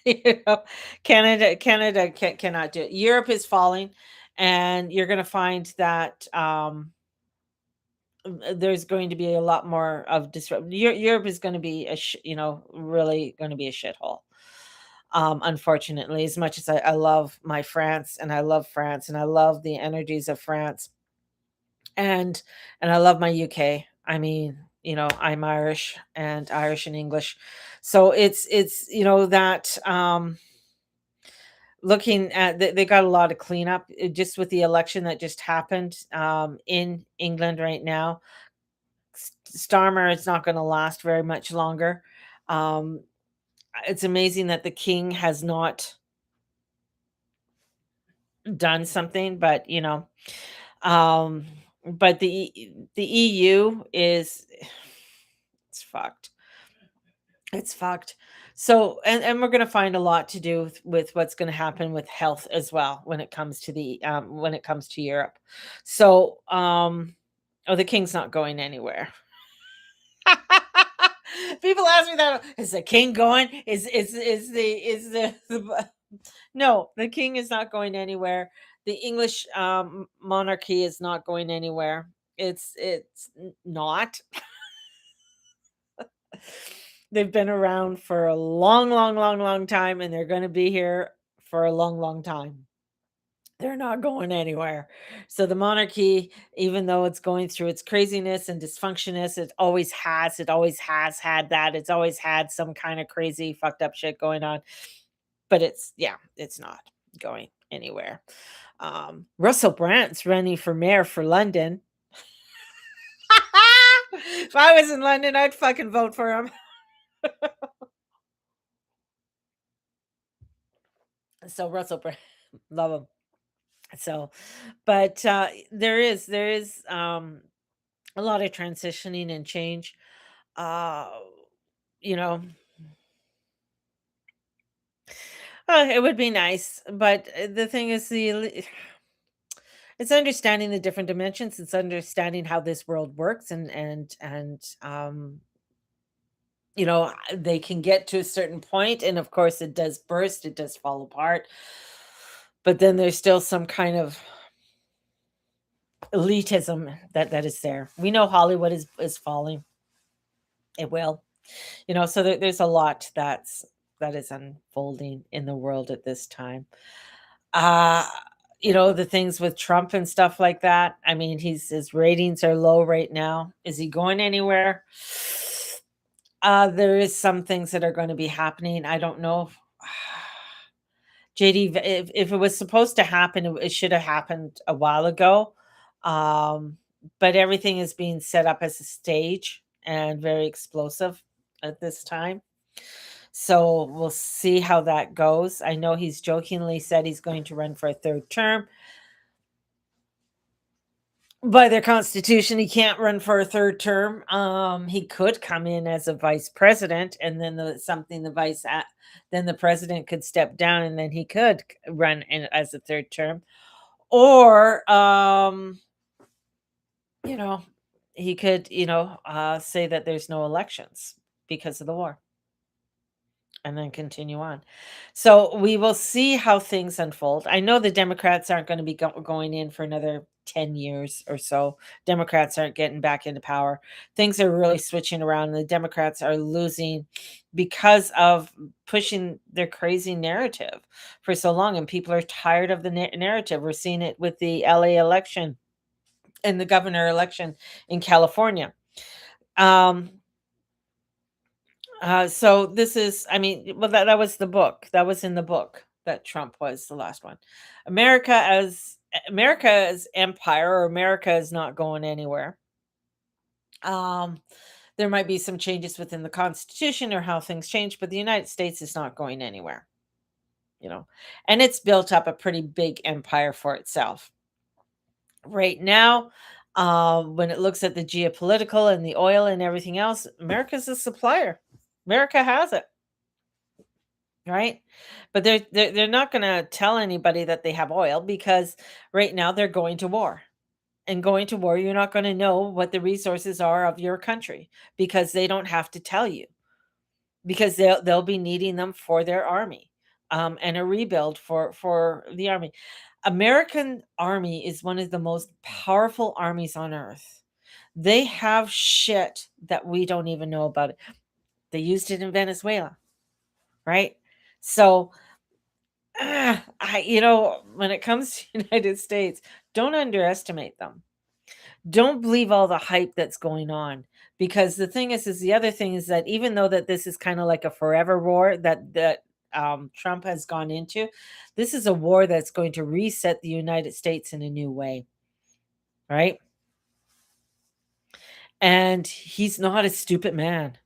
You know, Canada cannot do it. Europe is falling, and you're going to find that there's going to be a lot more of disrupt. Europe is going to be really going to be a shithole. Unfortunately, as much as I love my France and I love France and I love the energies of France and I love my UK. I mean, I'm Irish and English, so it's that looking at they got a lot of cleanup just with the election that just happened in England right now. Starmer is not going to last very much longer. Um, It's amazing that the king has not done something, but um, but the EU is it's fucked. It's fucked. So, and we're going to find a lot to do with what's going to happen with health as well when it comes to when it comes to Europe. So, oh, the king's not going anywhere. People ask me that, is the king going? No, the king is not going anywhere. The English monarchy is not going anywhere. Not. They've been around for a long, long, long, long time, and they're going to be here for a long, long time. They're not going anywhere. So the monarchy, even though it's going through its craziness and dysfunctionness, it always has had that. It's always had some kind of crazy, fucked up shit going on. But it's not going anywhere. Russell Brand's running for mayor for London. If I was in London, I'd fucking vote for him. So Russell Brand, love him. So, but there is a lot of transitioning and change. Uh, you know, it would be nice, but the thing is, it's understanding the different dimensions. It's understanding how this world works, and they can get to a certain point, and of course, it does burst, it does fall apart, but then there's still some kind of elitism that is there. We know Hollywood is falling. It will. So there's a lot that is unfolding in the world at this time. uh the things with Trump and stuff like that. I mean, his ratings are low right now. Is he going anywhere? There is some things that are going to be happening. I don't know JD, if it was supposed to happen, it should have happened a while ago. But everything is being set up as a stage and very explosive at this time. So we'll see how that goes. I know he's jokingly said he's going to run for a third term. By their constitution, he can't run for a third term. He could come in as a vice president, and then then the president could step down, and then he could run in as a third term. Or, you know, he could, say that there's no elections because of the war, and then continue on. So we will see how things unfold. I know the Democrats aren't going to be going in for another 10 years or so. Democrats aren't getting back into power. Things are really switching around. And the Democrats are losing because of pushing their crazy narrative for so long. And people are tired of the narrative. We're seeing it with the LA election and the governor election in California. So this is, I mean, well, that was the book. That was in the book that Trump was the last one. America as empire, or America is not going anywhere. Um, there might be some changes within the Constitution or how things change, but the United States is not going anywhere. And it's built up a pretty big empire for itself. Right now, when it looks at the geopolitical and the oil and everything else, America's a supplier. America has it. Right? But they're not gonna tell anybody that they have oil, because right now they're going to war. And going to war, you're not gonna know what the resources are of your country, because they don't have to tell you, because they'll be needing them for their army, and a rebuild for the army. American army is one of the most powerful armies on earth. They have shit that we don't even know about it. They used it in Venezuela, right? So when it comes to United States, don't underestimate them. Don't believe all the hype that's going on, because the thing is the other thing is that even though that this is kind of like a forever war that Trump has gone into, this is a war that's going to reset the United States in a new way, right? And he's not a stupid man.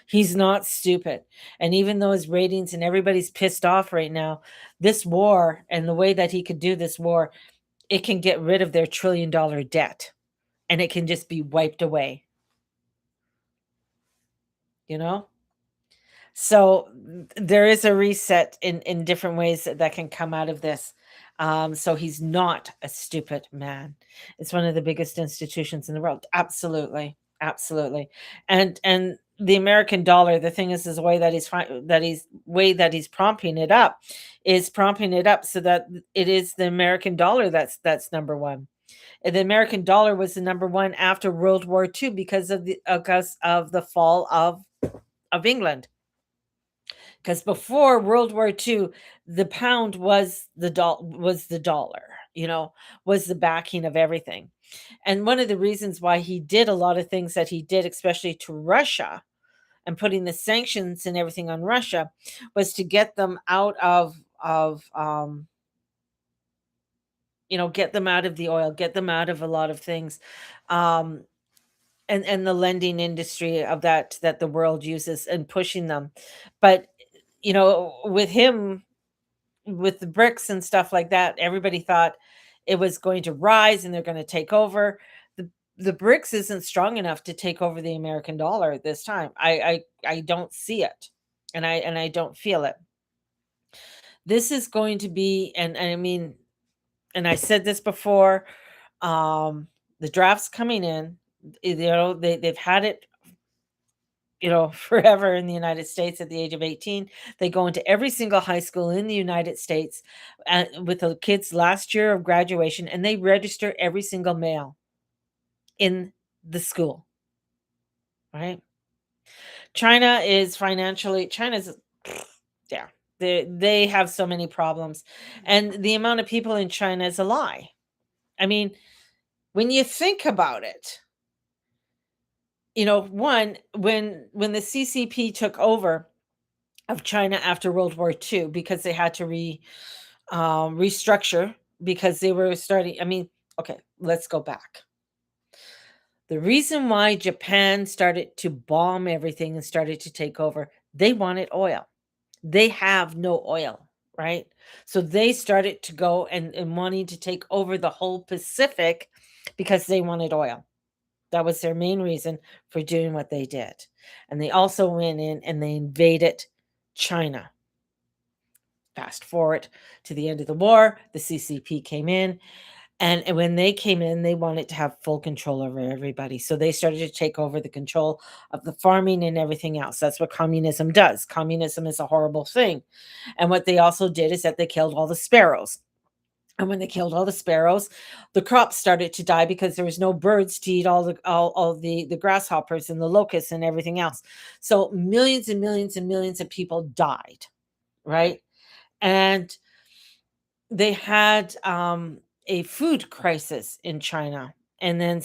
He's not stupid. And even though his ratings and everybody's pissed off right now, this war and the way that he could do this war, it can get rid of their $1 trillion debt and it can just be wiped away, you know? So there is a reset in different ways that can come out of this. So he's not a stupid man. It's one of the biggest institutions in the world. Absolutely, absolutely. And the American dollar. The thing is the way that he's prompting it up is prompting it up so that it is the American dollar that's number one. And the American dollar was the number one after World War II because of the fall of England, because before World War II, the pound was the dollar, was the backing of everything. And one of the reasons why he did a lot of things that he did, especially to Russia, and putting the sanctions and everything on Russia, was to get them out of get them out of the oil, get them out of a lot of things. Um, and the lending industry of that the world uses and pushing them. But with him, with the bricks and stuff like that, everybody thought it was going to rise and they're going to take over. The bricks isn't strong enough to take over the American dollar at this time. I don't see it, and I don't feel it. This is going to be, and I mean, and I said this before, the draft's coming in. They've had it forever in the United States at the age of 18. They go into every single high school in the United States with the kids' last year of graduation, and they register every single male in the school, right? China's, yeah, they have so many problems. And the amount of people in China is a lie. I mean, when you think about it, one, when the CCP took over of China after World War II, because they had to restructure, because they were starting. I mean, okay, let's go back. The reason why Japan started to bomb everything and started to take over, they wanted oil. They have no oil, right? So they started to go and wanting to take over the whole Pacific because they wanted oil. That was their main reason for doing what they did. And they also went in and they invaded China. Fast forward to the end of the war, the CCP came in, and when they came in, they wanted to have full control over everybody. So they started to take over the control of the farming and everything else. That's what communism does. Communism is a horrible thing. And what they also did is that they killed all the sparrows. And when they killed all the sparrows, the crops started to die because there was no birds to eat all the grasshoppers and the locusts and everything else. So millions and millions and millions of people died, right? And they had a food crisis in China. And then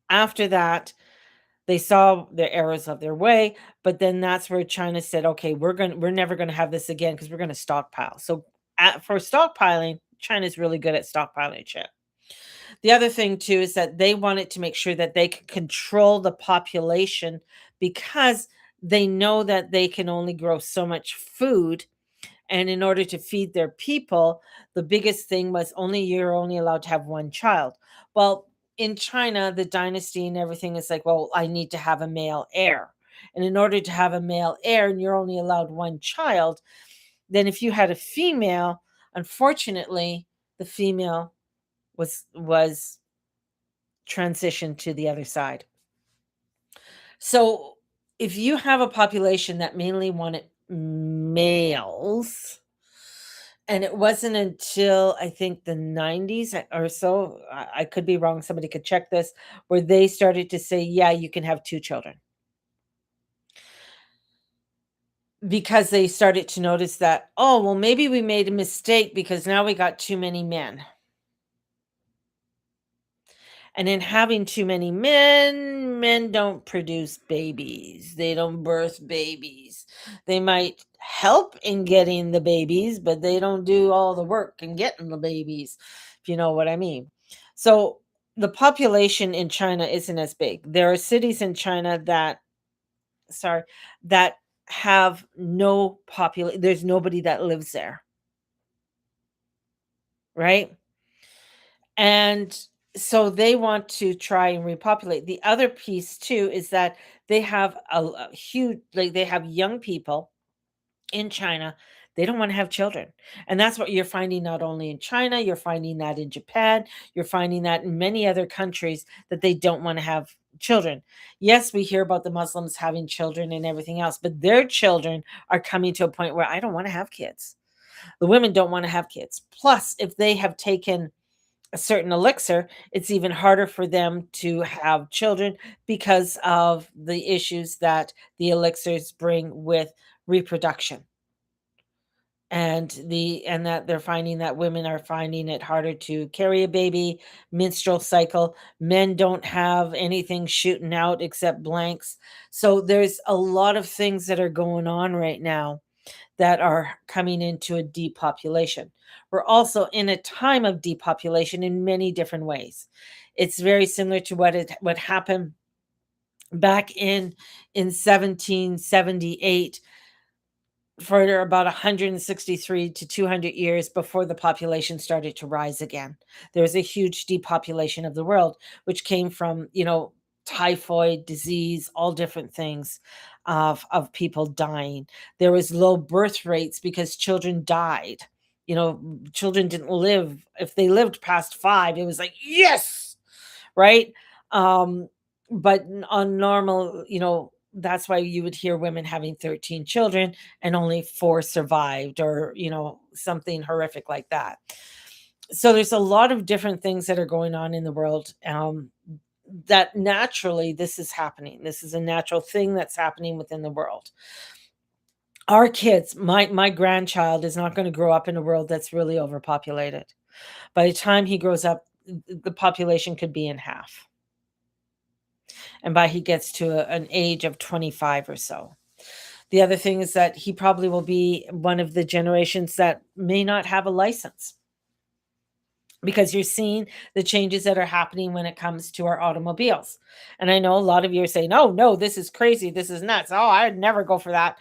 after that, they saw the errors of their way, but then that's where China said, "Okay, we're never going to have this again because we're going to stockpile." So for stockpiling, China's really good at stockpiling shit. The other thing too is that they wanted to make sure that they could control the population, because they know that they can only grow so much food, and in order to feed their people, the biggest thing was you're only allowed to have one child. Well, in China, the dynasty and everything is like, well, I need to have a male heir. And in order to have a male heir and you're only allowed one child, then if you had a female, unfortunately, the female was transitioned to the other side. So if you have a population that mainly wanted males, and it wasn't until I think the 90s or so, I could be wrong, somebody could check this, where they started to say, yeah, you can have two children. Because they started to notice that, oh, well, maybe we made a mistake because now we got too many men. And in having too many men don't produce babies. They don't birth babies. They might help in getting the babies, but they don't do all the work in getting the babies, if you know what I mean. So the population in China isn't as big. There are cities in China that sorry, that have no population. There's nobody that lives there, right? And so they want to try and repopulate. The other piece too is that they have a huge, like they have young people in China. They don't want to have children. And that's what you're finding not only in China, you're finding that in Japan, you're finding that in many other countries that they don't want to have children. Yes, we hear about the Muslims having children and everything else, but their children are coming to a point where I don't want to have kids. The women don't want to have kids. Plus, if they have taken a certain elixir, it's even harder for them to have children because of the issues that the elixirs bring with reproduction. And that they're finding that women are finding it harder to carry a baby, menstrual cycle. Men don't have anything shooting out except blanks. So there's a lot of things that are going on right now that are coming into a depopulation. We're also in a time of depopulation in many different ways. It's very similar to what happened back in 1778 for about 163 to 200 years before the population started to rise again. There was a huge depopulation of the world, which came from, typhoid disease, all different things of people dying. There was low birth rates because children died. Children didn't live. If they lived past 5, it was like, yes, right? Um, but on normal, that's why you would hear women having 13 children and only 4 survived, or, something horrific like that. So there's a lot of different things that are going on in the world, that naturally this is happening. This is a natural thing that's happening within the world. Our kids, my grandchild is not going to grow up in a world that's really overpopulated. By the time he grows up, the population could be in half. And by he gets to an age of 25 or so. The other thing is that he probably will be one of the generations that may not have a license, because you're seeing the changes that are happening when it comes to our automobiles. And I know a lot of you are saying, "Oh, no, this is crazy. This is nuts. Oh, I'd never go for that."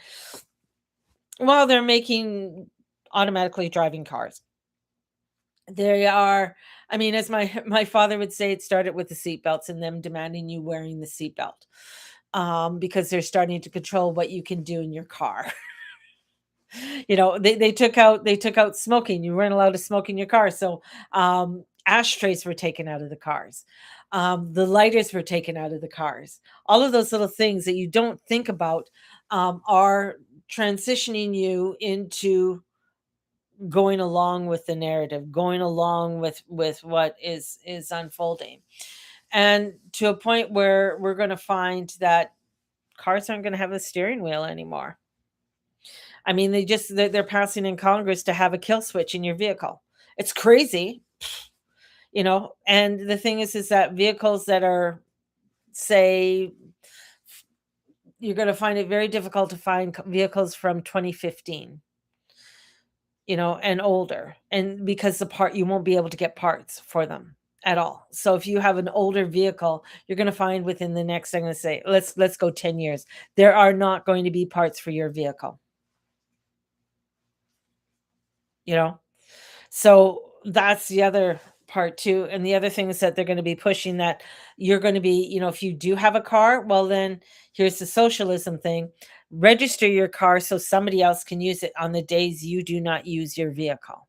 Well, they're making automatically driving cars. They are, I mean, as my my father would say, it started with the seatbelts and them demanding you wearing the seatbelt, because they're starting to control what you can do in your car. They took out smoking. You weren't allowed to smoke in your car. So ashtrays were taken out of the cars. The lighters were taken out of the cars. All of those little things that you don't think about are transitioning you into going along with the narrative, going along with what is unfolding, and to a point where we're going to find that cars aren't going to have a steering wheel anymore. I mean, they're passing in Congress to have a kill switch in your vehicle. It's crazy, and the thing is that vehicles that are, say, you're going to find it very difficult to find vehicles from 2015, and older, and because you won't be able to get parts for them at all. So if you have an older vehicle, you're going to find within the next, I'm going to say, let's go 10 years, there are not going to be parts for your vehicle, you know? So that's the other part too. And the other thing is that they're going to be pushing that you're going to be, if you do have a car, well, then here's the socialism thing. Register your car so somebody else can use it on the days you do not use your vehicle.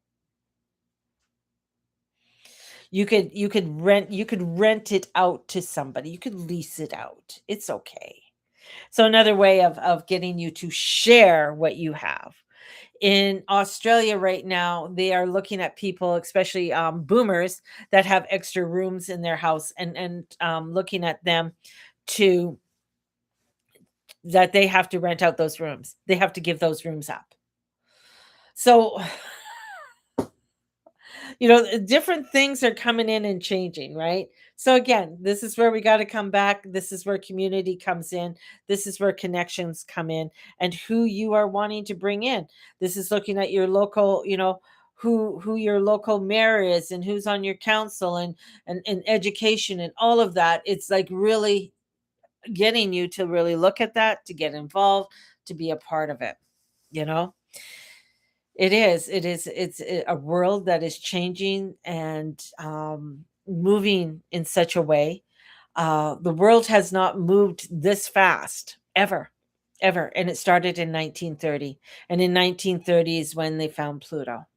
You could rent it out to somebody. You could lease it out. It's okay. So another way of getting you to share what you have. In Australia right now, they are looking at people, especially boomers, that have extra rooms in their house, and looking at them to that they have to rent out those rooms. They have to give those rooms up. So different things are coming in and changing, right? So again, this is where we got to come back. This is where community comes in. This is where connections come in, and who you are wanting to bring in. This is looking at your local, who your local mayor is, and who's on your council, and education and all of that. It's like really getting you to really look at that, to get involved, to be a part of it, you know? It's a world that is changing and moving in such a way. The world has not moved this fast ever, ever. And it started in 1930. And in 1930 is when they found Pluto.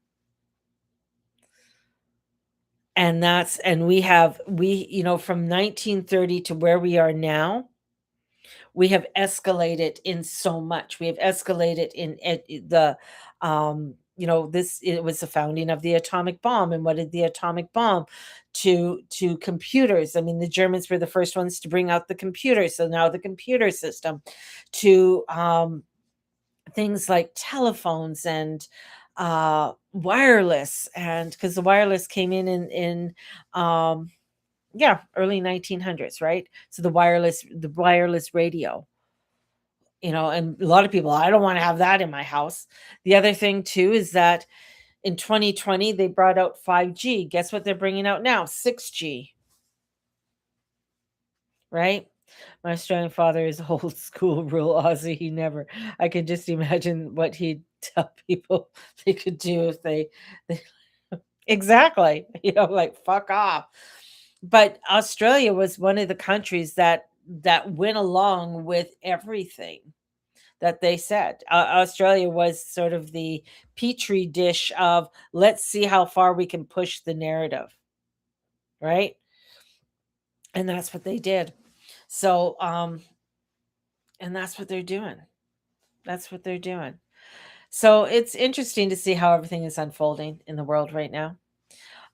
And from 1930 to where we are now, we have escalated in so much. We have escalated in the this it was the founding of the atomic bomb. And what did the atomic bomb to computers? I mean, the Germans were the first ones to bring out the computer. So now the computer system to things like telephones and wireless, and because the wireless came in early 1900s, right? So the wireless radio, and a lot of people, I don't want to have that in my house. The other thing too is that in 2020 they brought out 5G. Guess what they're bringing out now? 6G, right? My Australian father is old school, real Aussie. He never. I can just imagine what he'd tell people they could do if they exactly, like fuck off. But Australia was one of the countries that went along with everything that they said. Australia was sort of the petri dish of, let's see how far we can push the narrative, right? And that's what they did. So, and that's what they're doing. That's what they're doing. So it's interesting to see how everything is unfolding in the world right now.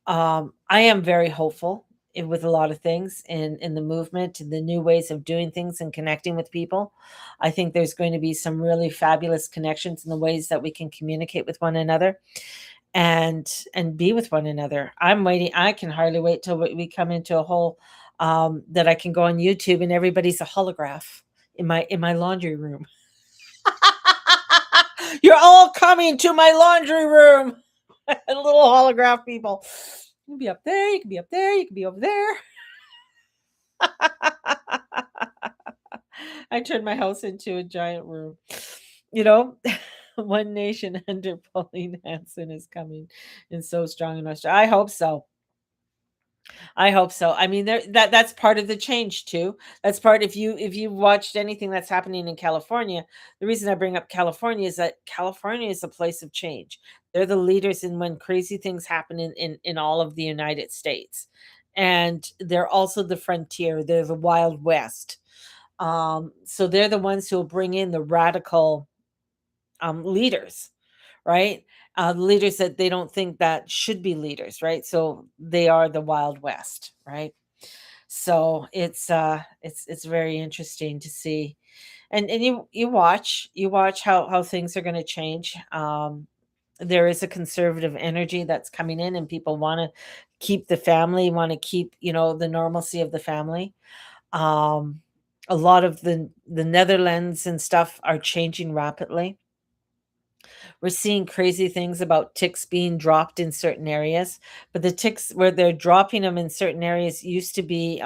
I am very hopeful with a lot of things in the movement, the new ways of doing things and connecting with people. I think there's going to be some really fabulous connections in the ways that we can communicate with one another and be with one another. I'm waiting. I can hardly wait till we come into a whole that I can go on YouTube and everybody's a holograph in my laundry room. You're all coming to my laundry room. Little holograph people. You can be up there, you can be up there, you can be over there. I turned my house into a giant room. You know, one nation under Pauline Hanson is coming and so strong in Australia. I hope so. I hope so. I mean, that's part of the change too. That's part, if you watched anything that's happening in California, the reason I bring up California is that California is a place of change. They're the leaders in when crazy things happen in all of the United States. And they're also the frontier. They're the Wild West. So they're the ones who will bring in the radical leaders, right? Leaders that they don't think that should be leaders, right? So they are the Wild West, right? So it's very interesting to see, and you watch how things are going to change. There is a conservative energy that's coming in, and people want to keep the family, want to keep the normalcy of the family. Um, a lot of the Netherlands and stuff are changing rapidly. We're seeing crazy things about ticks being dropped in certain areas, but the ticks where they're dropping them in certain areas used to be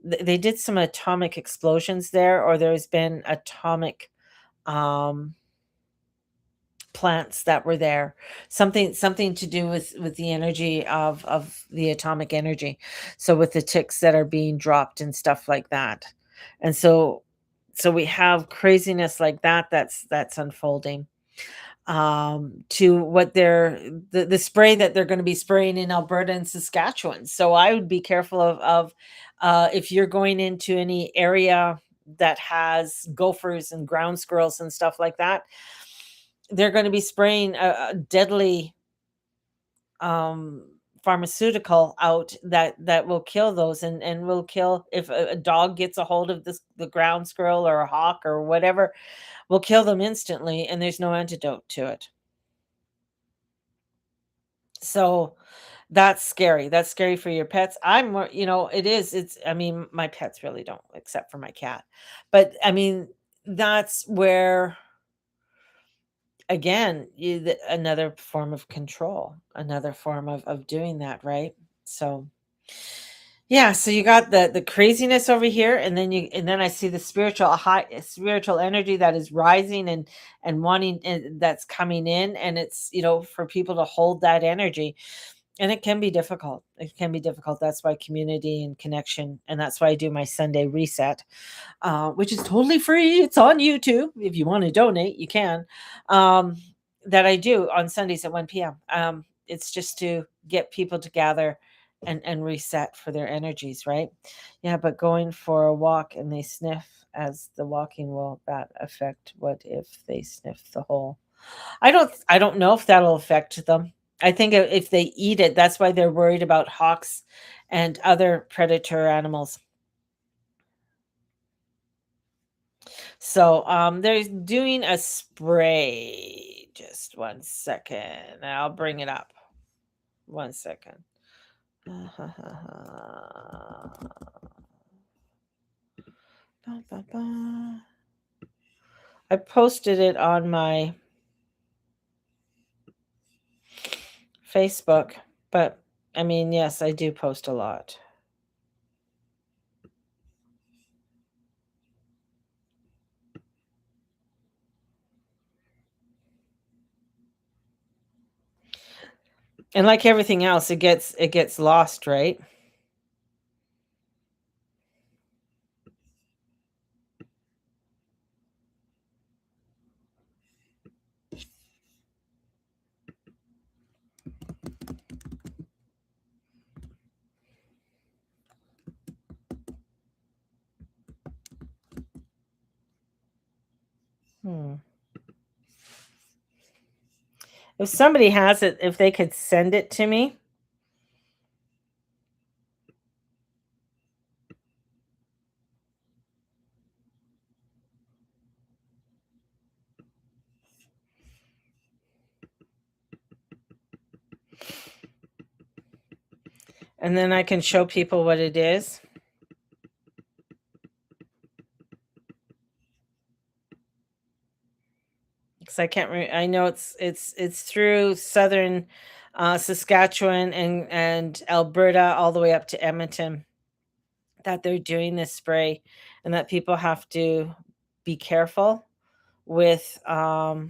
they did some atomic explosions there, or there's been atomic um plants that were there, something to do with the energy of the atomic energy, so with the ticks that are being dropped and stuff like that. And so we have craziness like that that's unfolding, to what the spray that they're going to be spraying in Alberta and Saskatchewan. So I would be careful of if you're going into any area that has gophers and ground squirrels and stuff like that. They're going to be spraying a deadly um, pharmaceutical out that will kill those, and will kill if a dog gets a hold of the ground squirrel or a hawk or whatever, will kill them instantly, and there's no antidote to it. So that's scary. That's scary for your pets. I'm more, it is. I mean, my pets really don't, except for my cat. But I mean, that's where, again, another form of control, another form of doing that, right? So, Yeah, so you got the craziness over here, and then I see the spiritual energy that is rising and wanting, and that's coming in, and it's, for people to hold that energy. And it can be difficult. It can be difficult. That's why community and connection, and that's why I do my Sunday reset, which is totally free. It's on YouTube. If you want to donate, you can. Um, that I do on Sundays at 1 p.m. It's just to get people to gather and reset for their energies, right? Yeah, but going for a walk and they sniff as the walking, will that affect? What if they sniff the whole? I don't know if that'll affect them. I think if they eat it, that's why they're worried about hawks and other predator animals. So, they're doing a spray. Just 1 second. I'll bring it up. 1 second. Ba, ba, ba. I posted it on my Facebook, but I mean, yes, I do post a lot. And like everything else, it gets lost, right? Hmm. If somebody has it, if they could send it to me. And then I can show people what it is. Because I know it's through southern Saskatchewan and Alberta all the way up to Edmonton that they're doing this spray, and that people have to be careful with uh,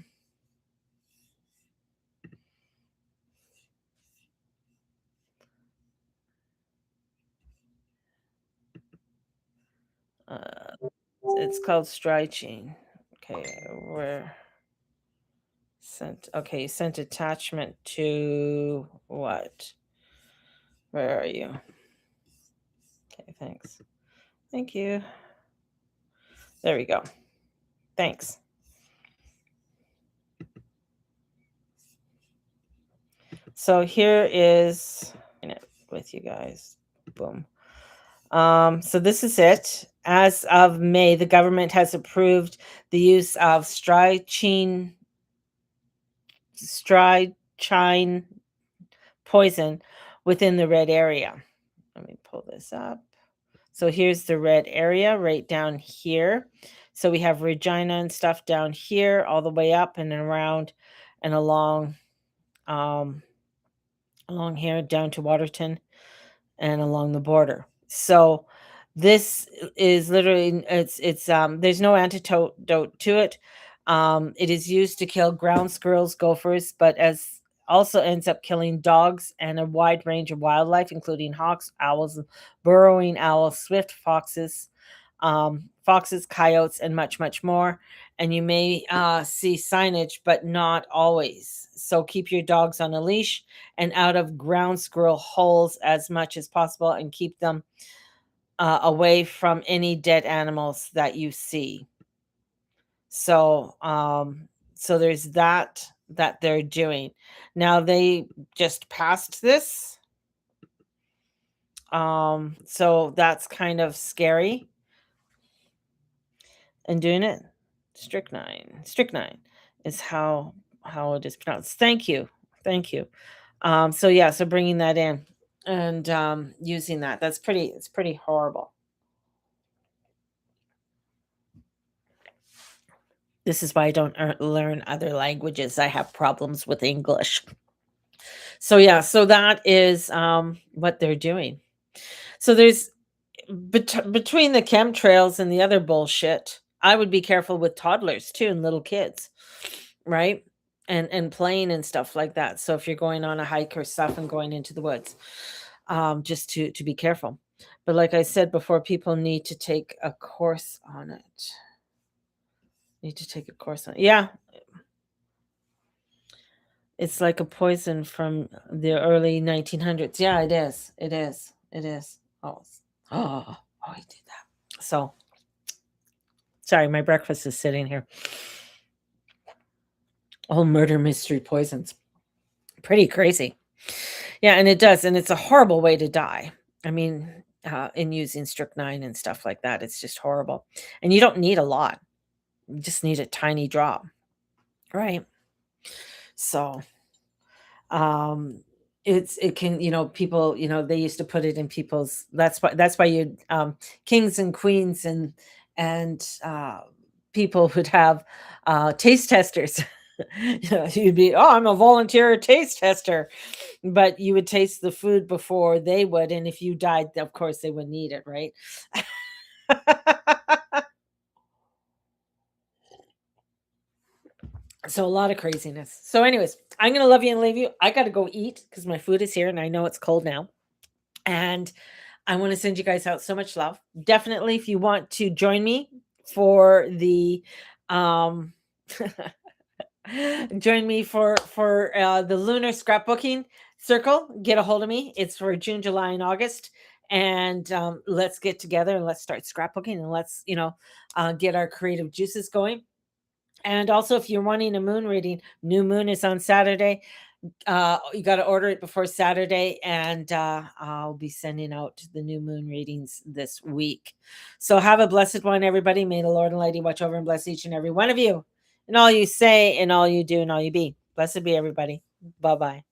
it's called stretching. Okay, we're sent attachment to what? Where are you? Okay, thanks. Thank you. There we go. Thanks. So here is it with you guys. Boom. So this is it. As of May, the government has approved the use of strychnine poison within the red area. Let me pull this up. So here's the red area right down here. So we have Regina and stuff down here, all the way up and around and um, along here down to Waterton and along the border. So this is literally there's no antidote to it. It is used to kill ground squirrels, gophers, but as also ends up killing dogs and a wide range of wildlife, including hawks, owls, burrowing owls, swift foxes, coyotes, and much, much more. And you may see signage, but not always. So keep your dogs on a leash and out of ground squirrel holes as much as possible, and keep them away from any dead animals that you see. So, so there's that they're doing. Now they just passed this. So that's kind of scary. And doing it. Strychnine is how it is pronounced. Thank you. Thank you. So yeah, so bringing that in and using that. It's pretty horrible. This is why I don't learn other languages. I have problems with English. So yeah, so that is what they're doing. So there's between the chemtrails and the other bullshit, I would be careful with toddlers too and little kids, right? And playing and stuff like that. So if you're going on a hike or stuff and going into the woods, just to be careful. But like I said before, people need to take a course on it. Need to take a course on it. Yeah, it's like a poison from the early 1900s. Yeah, it is. It is. It is. Oh, he did that. So sorry, my breakfast is sitting here. All murder mystery poisons. Pretty crazy. Yeah, and it does, and it's a horrible way to die. I mean, in using strychnine and stuff like that, it's just horrible. And you don't need a lot. You just need a tiny drop. Right. So it can, people, they used to put it in people's, that's why you kings and queens and people would have taste testers. You'd be, oh, I'm a volunteer taste tester, but you would taste the food before they would, and if you died, of course they wouldn't eat it, right? So a lot of craziness. So anyways, I'm gonna love you and leave you. I gotta go eat because my food is here and I know it's cold now. And I want to send you guys out so much love. Definitely, if you want to join me for the um join me for the lunar scrapbooking circle, get a hold of me. It's for June, July, and August. And let's get together and let's start scrapbooking and let's get our creative juices going. And also, if you're wanting a moon reading, new moon is on Saturday. You got to order it before Saturday, and I'll be sending out the new moon readings this week. So have a blessed one, everybody. May the Lord Almighty watch over and bless each and every one of you, and all you say, and all you do, and all you be. Blessed be everybody. Bye bye.